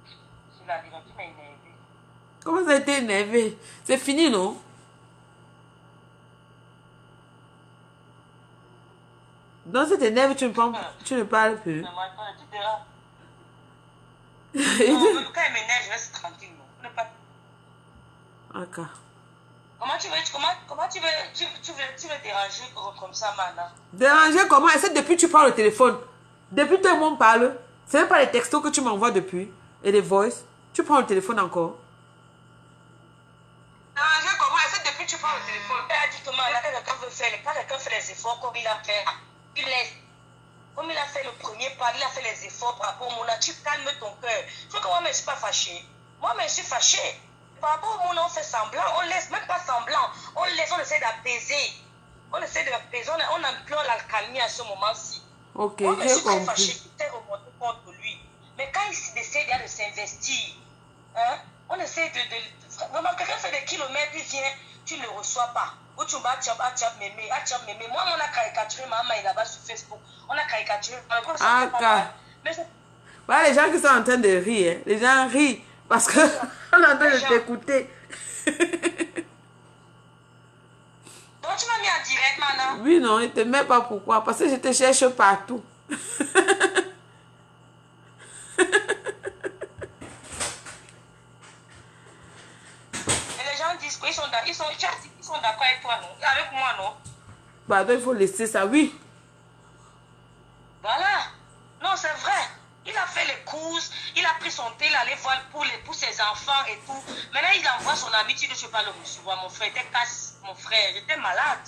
Je la maison, tu m'as énervé. Comment ça a été énervé? C'est fini, non? Dans cette énerve, tu ne parles plus. Mais maintenant, tu diras. Non, quand elle m'énerve, je reste tranquille. Non. Ne pas... Ok. Comment tu veux déranger comme ça, Mana? Déranger comment? C'est depuis que tu prends le téléphone. Depuis que tout le monde parle. C'est même pas les textos que tu m'envoies depuis. Et les voices. Tu prends le téléphone encore. Déranger comment? C'est depuis que tu prends le téléphone. Elle a dit que Mana, quand quelqu'un fait les efforts comme il a fait, il laisse. Comme il a fait le premier pas, il a fait les efforts par rapport au Mouna, tu calmes ton cœur. Je vois que moi, je ne suis pas fâchée. Moi, je suis fâchée. Par rapport au Mouna, on fait semblant, on laisse, même pas semblant. On laisse, on essaie d'apaiser. On essaie d'apaiser, on implore l'alcalmie à ce moment-ci. Ok, Moi, je j'ai suis très compris. fâchée, qui t'est remonté contre lui. Mais quand il décide de s'investir, hein, on essaie de... Vraiment, quelqu'un fait des kilomètres, il vient, tu ne le reçois pas. Ou tu vas, mémé. Moi, on a caricaturé ma maman là-bas sur Facebook. On a caricaturé. Mais voilà les gens qui sont en train de rire. Hein. Les gens rient parce que on est en train de t'écouter. Donc tu m'as mis en direct, Mana? Oui, non, ne te mets pas pourquoi. Parce que je te cherche partout. Et les gens disent qu'ils sont d'accord avec toi, non? Avec moi, non? Bah, donc il faut laisser ça, oui. Voilà. Non, c'est vrai. Il a fait les courses, il a pris son thé, il allait voir pour ses enfants et tout. Maintenant, il envoie son ami, tu ne sais pas le recevoir. Mon frère était casse, mon frère, j'étais malade.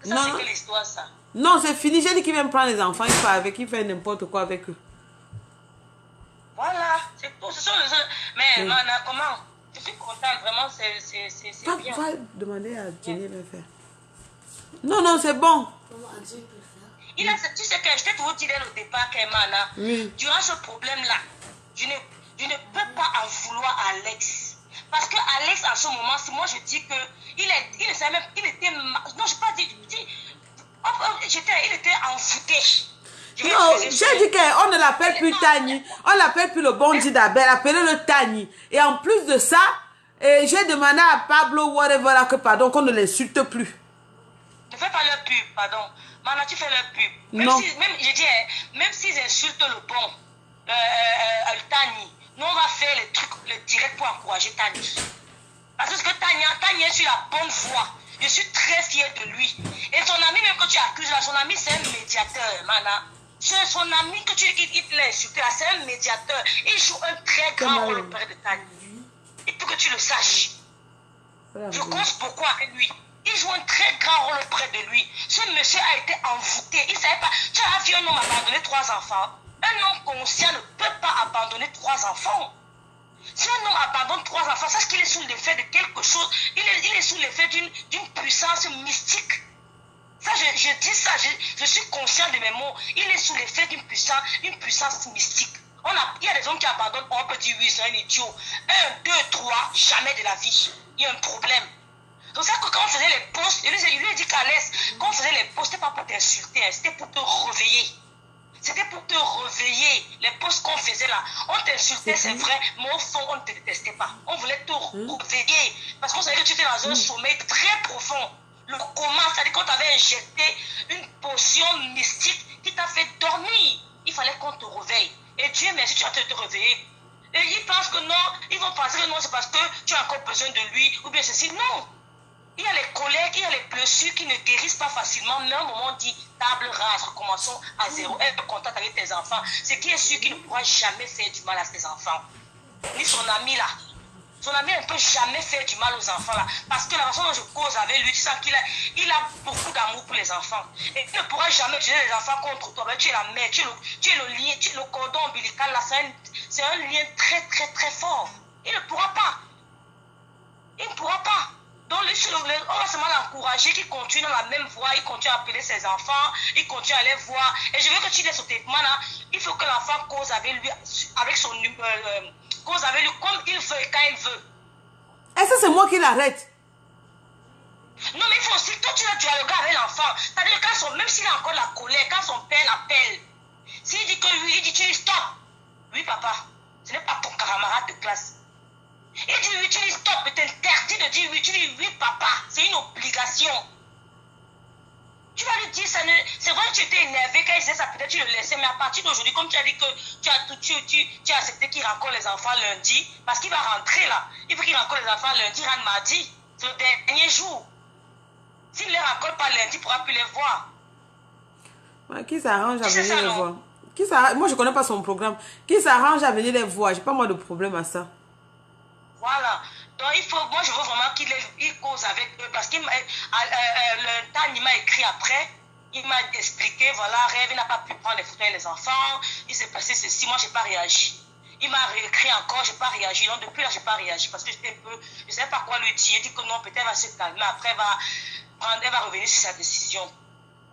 Ça, c'est quelle histoire, ça? Non, c'est fini. J'ai dit qu'il vient me prendre les enfants, il part avec, il fait n'importe quoi avec eux. Voilà, c'est tout. Ce sont les autres. Mais, Mana, comment? Je suis contente, vraiment, c'est bien. Va demander à Jenny de le faire. Non, non, c'est bon. Tu sais que je t'ai toujours dit dès le départ, Mana, durant ce problème-là, je ne peux pas en vouloir à Alex. Parce que Alex, à ce moment, si moi je dis que il était, non, je n'ai pas dit, il était envoûté. Non, j'ai dit qu'on ne l'appelle plus Tani. On l'appelle plus le bon Dieu d'Abel, appelez-le Tani. Et en plus de ça, j'ai demandé à Pablo, whatever, là, que pardon, qu'on ne l'insulte plus. Ne fais pas leur pub, pardon. Maintenant, tu fais leur pub. Non. Même s'ils insultent le bon, Tani, nous on va faire les trucs, le direct pour encourager Tani. Parce que Tani est sur la bonne voie. Je suis très fière de lui. Et son ami, même que tu accuses là, son ami c'est un médiateur, Mana. C'est son ami que tu dis qu'il l'a insulté là, c'est un médiateur. Il joue un très grand rôle auprès de Tani. Il faut que tu le saches. Je compte beaucoup avec lui. Il joue un très grand rôle auprès de lui. Ce monsieur a été envoûté. Il ne savait pas. Tu as vu un homme abandonner 3 enfants. Un homme conscient ne peut pas abandonner 3 enfants. Si un homme abandonne 3 enfants, sache qu'il est sous l'effet de quelque chose. Il est sous l'effet d'une puissance mystique. Ça, je dis ça, je suis conscient de mes mots. Il est sous l'effet d'une puissance mystique. Il y a des hommes qui abandonnent, on peut dire oui, c'est un idiot. 1, 2, 3, jamais de la vie. Il y a un problème. Donc ça que quand on faisait les posts, je lui ai dit qu'à l'aise, quand on faisait les posts, c'était pas pour t'insulter, c'était pour te réveiller. C'était pour te réveiller. Les posts qu'on faisait là, on t'insultait, c'est vrai, mais au fond, on ne te détestait pas. On voulait te réveiller. Parce qu'on savait que tu étais dans un sommeil très profond. Le coma, c'est-à-dire qu'on t'avait injecté une potion mystique qui t'a fait dormir. Il fallait qu'on te réveille. Et Dieu merci, tu vas te réveiller. Et ils pensent que non, ils vont penser que non, c'est parce que tu as encore besoin de lui, ou bien ceci. Non. Il y a les collègues, il y a les blessures qui ne guérissent pas facilement, mais à un moment on dit table rase, recommençons à zéro, être contact avec tes enfants. Ce qui est sûr qu'il ne pourra jamais faire du mal à ses enfants. Ni son ami là. Son ami ne peut jamais faire du mal aux enfants là. Parce que la façon dont je cause avec lui, tu sens qu'il a beaucoup d'amour pour les enfants. Et il ne pourra jamais utiliser les enfants contre toi. Tu es la mère, tu es le lien, tu es le cordon ombilical là. C'est un lien très très très fort. Il ne pourra pas. Il ne pourra pas. Donc, on va seulement l'encourager qu'il continue dans la même voie, il continue à appeler ses enfants, il continue à les voir. Et je veux que tu laisses au traitement là, il faut que l'enfant cause avec lui, avec son cause avec lui comme il veut et quand il veut. Est-ce que c'est moi qui l'arrête? Non, mais il faut aussi, toi tu dois dialoguer avec l'enfant. C'est-à-dire que même s'il a encore la colère, quand son père l'appelle, s'il dit que lui, il dit tu dis stop. Oui, papa, ce n'est pas ton camarade de classe. Il dit oui, tu dis stop, mais t'interdis de dire oui, tu dis oui, papa, c'est une obligation. Tu vas lui dit, c'est vrai que tu étais énervé quand il disait ça, peut-être tu le laissais, mais à partir d'aujourd'hui, comme tu as dit que tu as accepté qu'il rencontre les enfants lundi, parce qu'il va rentrer là, il faut qu'il rencontre les enfants lundi, rentre mardi, c'est le dernier jour. S'il ne les rencontre pas lundi, il ne pourra plus les voir. Ouais, qui s'arrange à venir ça, les non? voir? Moi, je ne connais pas son programme. Qui s'arrange à venir les voir? Je n'ai pas moi de problème à ça. Voilà. Donc, moi, je veux vraiment qu'il cause avec eux. Parce que le temps, il m'a écrit après. Il m'a expliqué, voilà, Rêve, il n'a pas pu prendre les photos avec les enfants. Il s'est passé ceci. Moi, je n'ai pas réagi. Il m'a réécrit encore, je n'ai pas réagi. Donc, depuis là, je n'ai pas réagi. Parce que j'étais un peu. Je ne savais pas quoi lui dire. Il dit que non, peut-être elle va se calmer. Après, elle va revenir sur sa décision.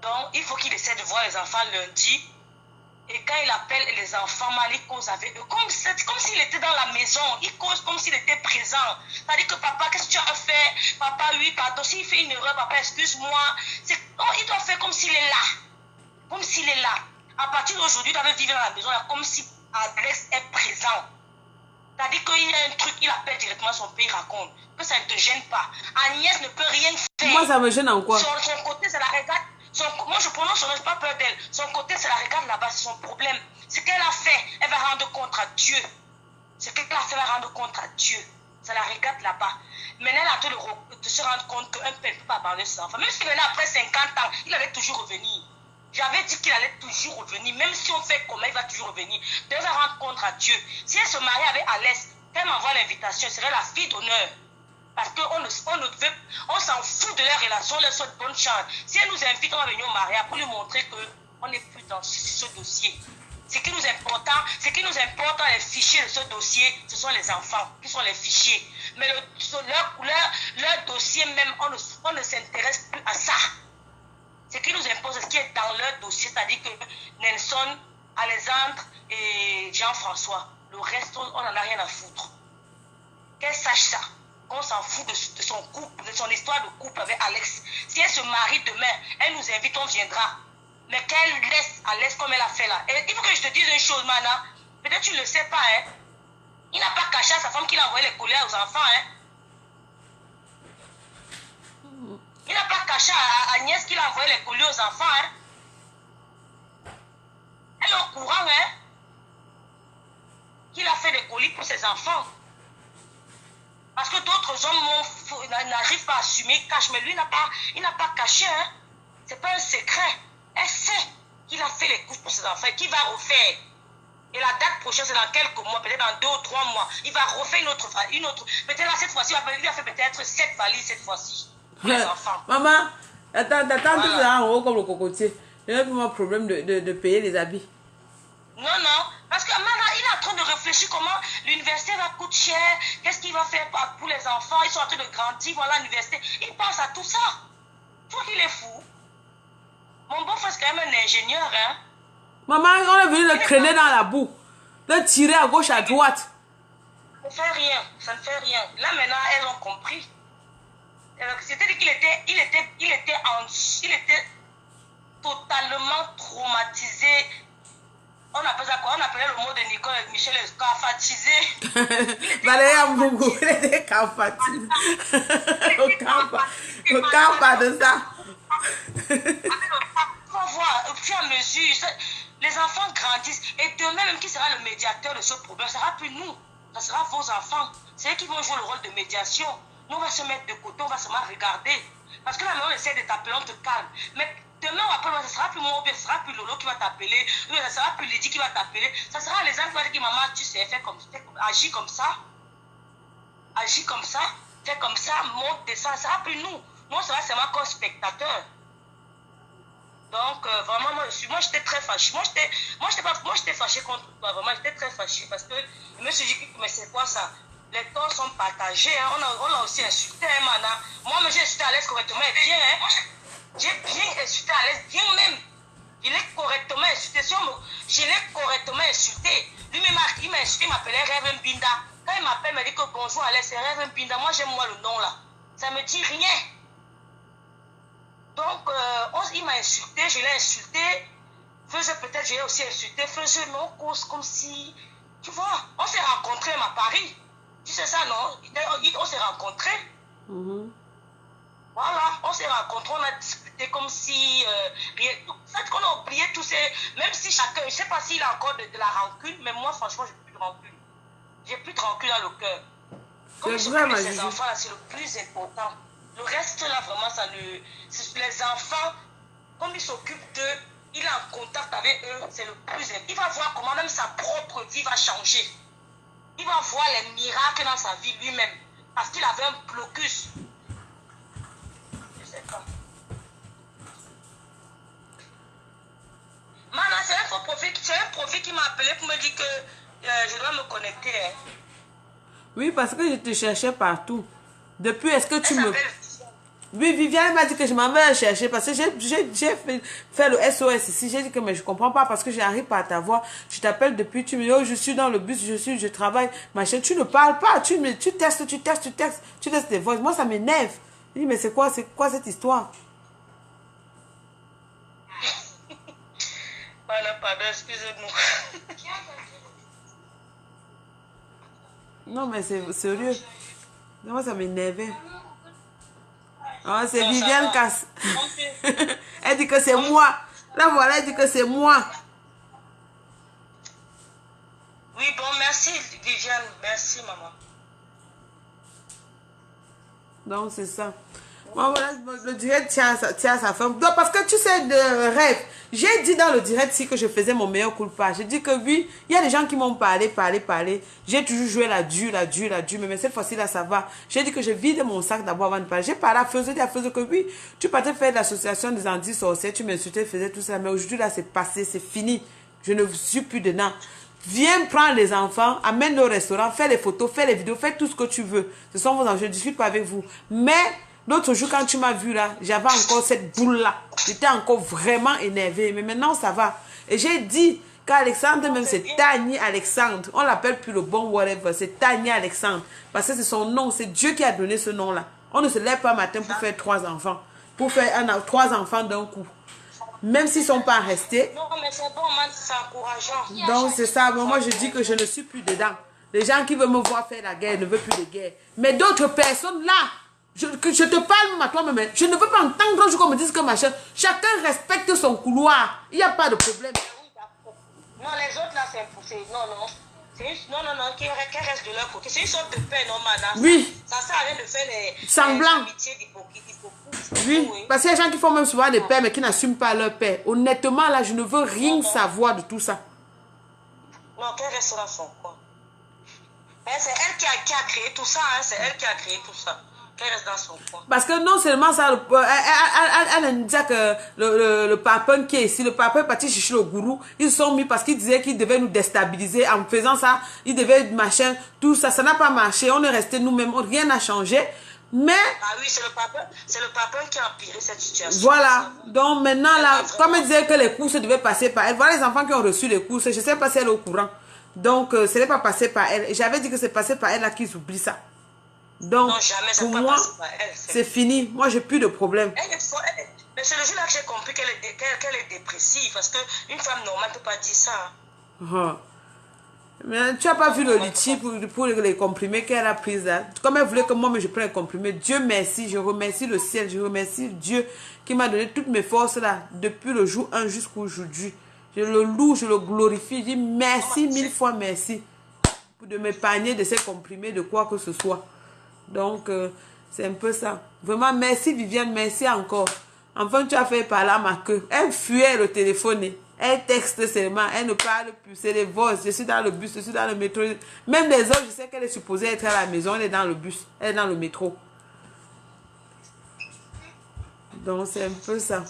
Donc, il faut qu'il essaie de voir les enfants lundi. Et quand il appelle les enfants, il cause avec eux. Comme s'il était dans la maison. Il cause comme s'il était présent. C'est-à-dire que papa, qu'est-ce que tu as fait? Papa, oui, pardon. S'il fait une erreur, papa, excuse-moi. Il doit faire comme s'il est là. Comme s'il est là. À partir d'aujourd'hui, il doit vivre dans la maison là, comme si Alex est présent. C'est-à-dire qu'il y a un truc, il appelle directement son père, il raconte. Que ça ne te gêne pas. Agnès ne peut rien faire. Moi, ça me gêne en quoi? Son côté, c'est la regarde. Moi, je prononce son nom, je n'ai pas peur d'elle. Son côté, c'est la regarde là-bas, c'est son problème. Ce qu'elle a fait, elle va rendre compte à Dieu. Ce qu'elle a fait, elle va rendre compte à Dieu. Ça la regarde là-bas. Maintenant, elle est en train de se rendre compte qu'un père ne peut pas abandonner ses enfants. Même si maintenant, après 50 ans, il allait toujours revenir. J'avais dit qu'il allait toujours revenir. Même si on fait comment, il va toujours revenir. Donc, elle va rendre compte à Dieu. Si elle se marie avec Alès, quand elle m'envoie l'invitation, elle serait la fille d'honneur. Parce qu'on s'en fout de leur relation, on leur souhaite bonne chance. Si elle nous invite, on va venir au mariage pour lui montrer qu'on n'est plus dans ce dossier. Ce qui nous importe dans les fichiers de ce dossier, ce sont les enfants qui sont les fichiers. Mais leur dossier même, on ne s'intéresse plus à ça. Ce qui nous importe, c'est ce qui est dans leur dossier, c'est-à-dire que Nelson, Alexandre et Jean-François, le reste, on n'en a rien à foutre. Qu'elle sache ça. On s'en fout de son couple, de son histoire de couple avec Alex. Si elle se marie demain, elle nous invite, on viendra. Mais qu'elle laisse Alex comme elle a fait là. Et il faut que je te dise une chose, Mana. Peut-être tu ne le sais pas, hein. Il n'a pas caché à sa femme qu'il a envoyé les colliers aux enfants, hein. Il n'a pas caché à Agnès qu'il a envoyé les colliers aux enfants, hein. Elle est au courant, hein. Qu'il a fait des colis pour ses enfants. Parce que d'autres hommes n'arrivent pas à assumer, cachent. Mais lui, il n'a pas caché. Hein. Ce n'est pas un secret. Elle sait qu'il a fait les couches pour ses enfants et qu'il va refaire. Et la date prochaine, c'est dans quelques mois, peut-être dans 2 ou 3 mois. Il va refaire une autre. Peut-être là, cette fois-ci, il va faire peut-être 7 valises cette fois-ci. Pour les enfants. Maman, attends, voilà. tout ça en haut comme le cocotier. Je n'ai pas mon problème de payer les habits. Non. Parce que maintenant, il est en train de réfléchir comment l'université va coûter cher, qu'est-ce qu'il va faire pour les enfants, ils sont en train de grandir, voilà l'université. Il pense à tout ça. Je trouve qu'il est fou. Mon beau-frère, c'est quand même un ingénieur, hein. Maman, on est venu le traîner dans la boue, le tirer à gauche, à droite. Ça ne fait rien, ça ne fait rien. Là, maintenant, elles ont compris. C'est-à-dire qu'il était totalement traumatisé. On appelle ça quoi? On appelait le mot de Nicole et Michel cafatisé. Valérie Ambougou, il était cafatisé. Au campa de ça. On va voir, au fur et à mesure, les enfants grandissent. Et demain, même qui sera le médiateur de ce problème, ce sera plus nous. Ce sera vos enfants. C'est eux qui vont jouer le rôle de médiation. Nous, on va se mettre de côté, on va seulement regarder. Parce que là, on essaie de t'appeler, on te calme. Mais demain ou après, ce sera plus moi, ce sera plus Lolo qui va t'appeler, ce sera plus Lydie qui va t'appeler. Ça sera les enfants qui vont dire, maman, tu sais, agis comme ça. Agis comme ça, fais comme ça, monte, descend. Ce sera plus nous. Nous, on sera seulement comme spectateurs. Donc, vraiment, moi j'étais très fâchée. Moi, j'étais fâchée contre toi. Vraiment, j'étais très fâchée. Parce que je me suis dit, mais c'est quoi ça? Les torts sont partagés. Hein. On a aussi insulté, hein, Mana. Moi, j'ai insulté Alex correctement et bien. Hein. J'ai bien insulté Alex, bien même. Je l'ai correctement insulté. Je l'ai correctement insulté. Lui-même, il m'a insulté, il m'appelait Rêve Mbinda. Quand il m'appelle, il m'a dit que bonjour Alex, c'est Rêve Mbinda. Moi, j'aime moi le nom là. Ça me dit rien. Donc, il m'a insulté, je l'ai insulté. Peut-être j'ai aussi insulté. Mais on cause comme si. Tu vois, on s'est rencontrés à Paris. Tu sais ça, non? On s'est rencontrés. Mm-hmm. Voilà, on s'est rencontrés, on a discuté. C'est comme si, fait qu'on a oublié tous ces... Même si chacun, je ne sais pas s'il a encore de la rancune, mais moi, franchement, j'ai plus de rancune. J'ai plus de rancune dans le cœur. Comme il s'occupe de ses enfants, là, c'est le plus important. Le reste, là, vraiment, ça ne... Les enfants, comme il s'occupe d'eux, il est en contact avec eux, c'est le plus important. Il va voir comment même sa propre vie va changer. Il va voir les miracles dans sa vie lui-même. Parce qu'il avait un blocus. Je sais pas. Mana, c'est un profil qui m'a appelé pour me dire que je dois me connecter. Hein. Oui, parce que je te cherchais partout. Depuis, est-ce que tu me... Oui, Viviane m'a dit que je m'en vais chercher parce que j'ai fait le SOS ici. J'ai dit que mais je comprends pas parce que j'arrive pas à t'avoir. Je t'appelle depuis, tu me dis, oh, je suis dans le bus, je travaille, machin. Tu ne parles pas, tu testes, tu testes tes voix. Moi, ça m'énerve. Je dis, mais c'est quoi cette histoire? Voilà, pardon, excusez-moi. Non, mais c'est sérieux. Moi, ça m'énervait. Oh, c'est Viviane Casse. Elle dit que c'est moi. Là, voilà, elle dit que c'est moi. Oui, bon, merci Viviane. Merci, maman. Donc, c'est ça. Bon, voilà, le direct tient à sa fin. Donc, parce que tu sais, de rêve, j'ai dit dans le direct si que je faisais mon meilleur coup de pas. J'ai dit que oui, il y a des gens qui m'ont parlé. J'ai toujours joué la dure, mais cette fois-ci, là, ça va. J'ai dit que je vide mon sac d'abord avant de parler. J'ai parlé à Feu, j'ai dit à Feu que oui, tu partais faire l'association des anti-sorciers, tu m'insultais, faisais tout ça, mais aujourd'hui, là, c'est passé, c'est fini. Je ne suis plus dedans. Viens prendre les enfants, amène-les au restaurant, fais les photos, fais les vidéos, fais tout ce que tu veux. Ce sont vos enfants, je ne discute pas avec vous. Mais l'autre jour, quand tu m'as vu là, j'avais encore cette boule-là. J'étais encore vraiment énervée. Mais maintenant, ça va. Et j'ai dit qu'Alexandre, même c'est Tani Alexandre. On l'appelle plus le bon whatever. C'est Tani Alexandre. Parce que c'est son nom. C'est Dieu qui a donné ce nom-là. On ne se lève pas matin pour faire 3 enfants. Pour faire 3 enfants d'un coup. Même s'ils ne sont pas restés. Non, mais c'est bon, man, c'est encourageant. Donc, c'est ça. Moi, je dis que je ne suis plus dedans. Les gens qui veulent me voir faire la guerre ne veulent plus de guerre. Mais d'autres personnes là, je te parle à toi-même. Je ne veux pas entendre un jour qu'on me dise que machin. Chacun respecte son couloir. Il n'y a pas de problème. Non, les autres là, c'est poussé. Non. Non, qui restent de leur côté. C'est une sorte de paix, non, madame. Oui. Ça sert à rien de faire les amitiés d'hypocrite. Oui, parce qu'il y a des gens qui font même souvent des pères, mais qui n'assument pas leur père. Honnêtement, là, je ne veux rien savoir de tout ça. Non, qu'elle reste dans son coin. C'est elle qui a créé tout ça. Hein. C'est elle qui a créé tout ça. Qu'elle reste dans son coin. Parce que non seulement ça, elle disait que le papin qui est ici, le papin est parti chercher le gourou. Ils se sont mis parce qu'ils disaient qu'ils devaient nous déstabiliser. En faisant ça, ils devaient machin, tout ça. Ça n'a pas marché. On est resté nous-mêmes. Rien n'a changé. Mais... Ah oui, c'est le papin qui a empiré cette situation. Voilà. Donc maintenant, là, comme elle disait que les courses devaient passer par elle, voilà les enfants qui ont reçu les courses. Je ne sais pas si elle est au courant. Donc, ce n'est pas passé par elle. J'avais dit que c'est passé par elle là qu'ils oublient ça. Donc, non, jamais, pour moi, c'est fini. Moi, j'ai plus de problème. Mais c'est le jour là que j'ai compris qu'elle est dépressive. Parce qu'une femme normale ne peut pas dire ça. Mais tu n'as pas vu le litchi pour les comprimés qu'elle a pris là. Comme elle voulait que moi, je prenne les comprimés. Dieu merci, je remercie le ciel, je remercie Dieu qui m'a donné toutes mes forces là, depuis le jour 1 jusqu'au aujourd'hui. Je le loue, je le glorifie. Je dis merci, 1000 fois merci de m'épargner de ces comprimés, de quoi que ce soit. Donc, c'est un peu ça. Vraiment, merci Viviane, merci encore. Enfin, tu as fait parler à ma queue. Elle fuyait le téléphone. Elle texte seulement, elle ne parle plus, c'est les voix. Je suis dans le bus, je suis dans le métro. Même les autres, je sais qu'elle est supposée être à la maison, elle est dans le bus, elle est dans le métro. Donc c'est un peu ça.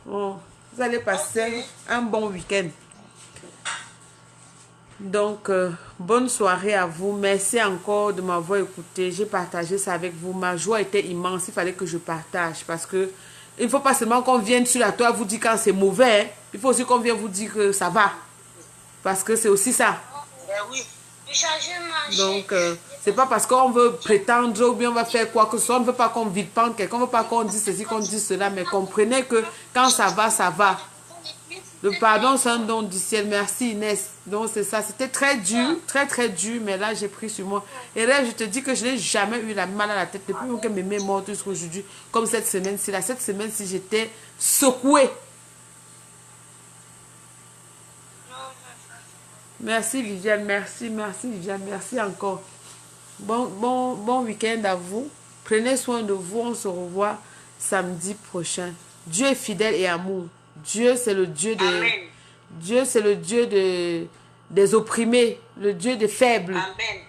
Bon, vous allez passer un bon week-end. Donc, bonne soirée à vous. Merci encore de m'avoir écouté. J'ai partagé ça avec vous. Ma joie était immense. Il fallait que je partage parce que il ne faut pas seulement qu'on vienne sur la toile vous dire quand c'est mauvais. Hein. Il faut aussi qu'on vienne vous dire que ça va. Parce que c'est aussi ça. Oui. Donc, c'est pas parce qu'on veut prétendre ou bien on va faire quoi que ce soit. On ne veut pas qu'on vilipende quelqu'un. On ne veut pas qu'on dise ceci, qu'on dise cela. Mais comprenez que quand ça va, ça va. Le pardon, c'est un don du ciel. Merci Inès. Donc c'est ça. C'était très dur, très très dur, mais là j'ai pris sur moi. Et là, je te dis que je n'ai jamais eu la mal à la tête depuis que mes mains mortes jusqu'aujourd'hui. Comme cette semaine-ci. Là, cette semaine-ci, j'étais secouée. Merci Viviane, merci Viviane, merci encore. Bon week-end à vous. Prenez soin de vous. On se revoit samedi prochain. Dieu est fidèle et amour. Dieu, c'est le Dieu des... Amen. Dieu, c'est le Dieu des opprimés, le Dieu des faibles. Amen.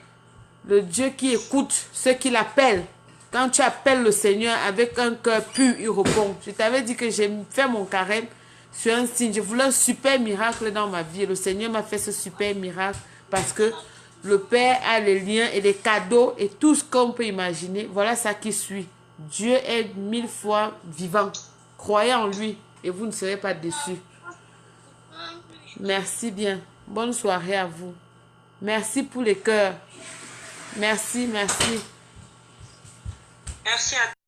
Le Dieu qui écoute ceux qui l'appellent. Quand tu appelles le Seigneur avec un cœur pur, il répond. Je t'avais dit que j'ai fait mon carême sur un signe. Je voulais un super miracle dans ma vie. Le Seigneur m'a fait ce super miracle parce que le Père a les liens et les cadeaux et tout ce qu'on peut imaginer. Voilà ça qui suit. Dieu est 1000 fois vivant. Croyez en lui et vous ne serez pas déçus. Merci bien. Bonne soirée à vous. Merci pour les cœurs. Merci, merci. Merci à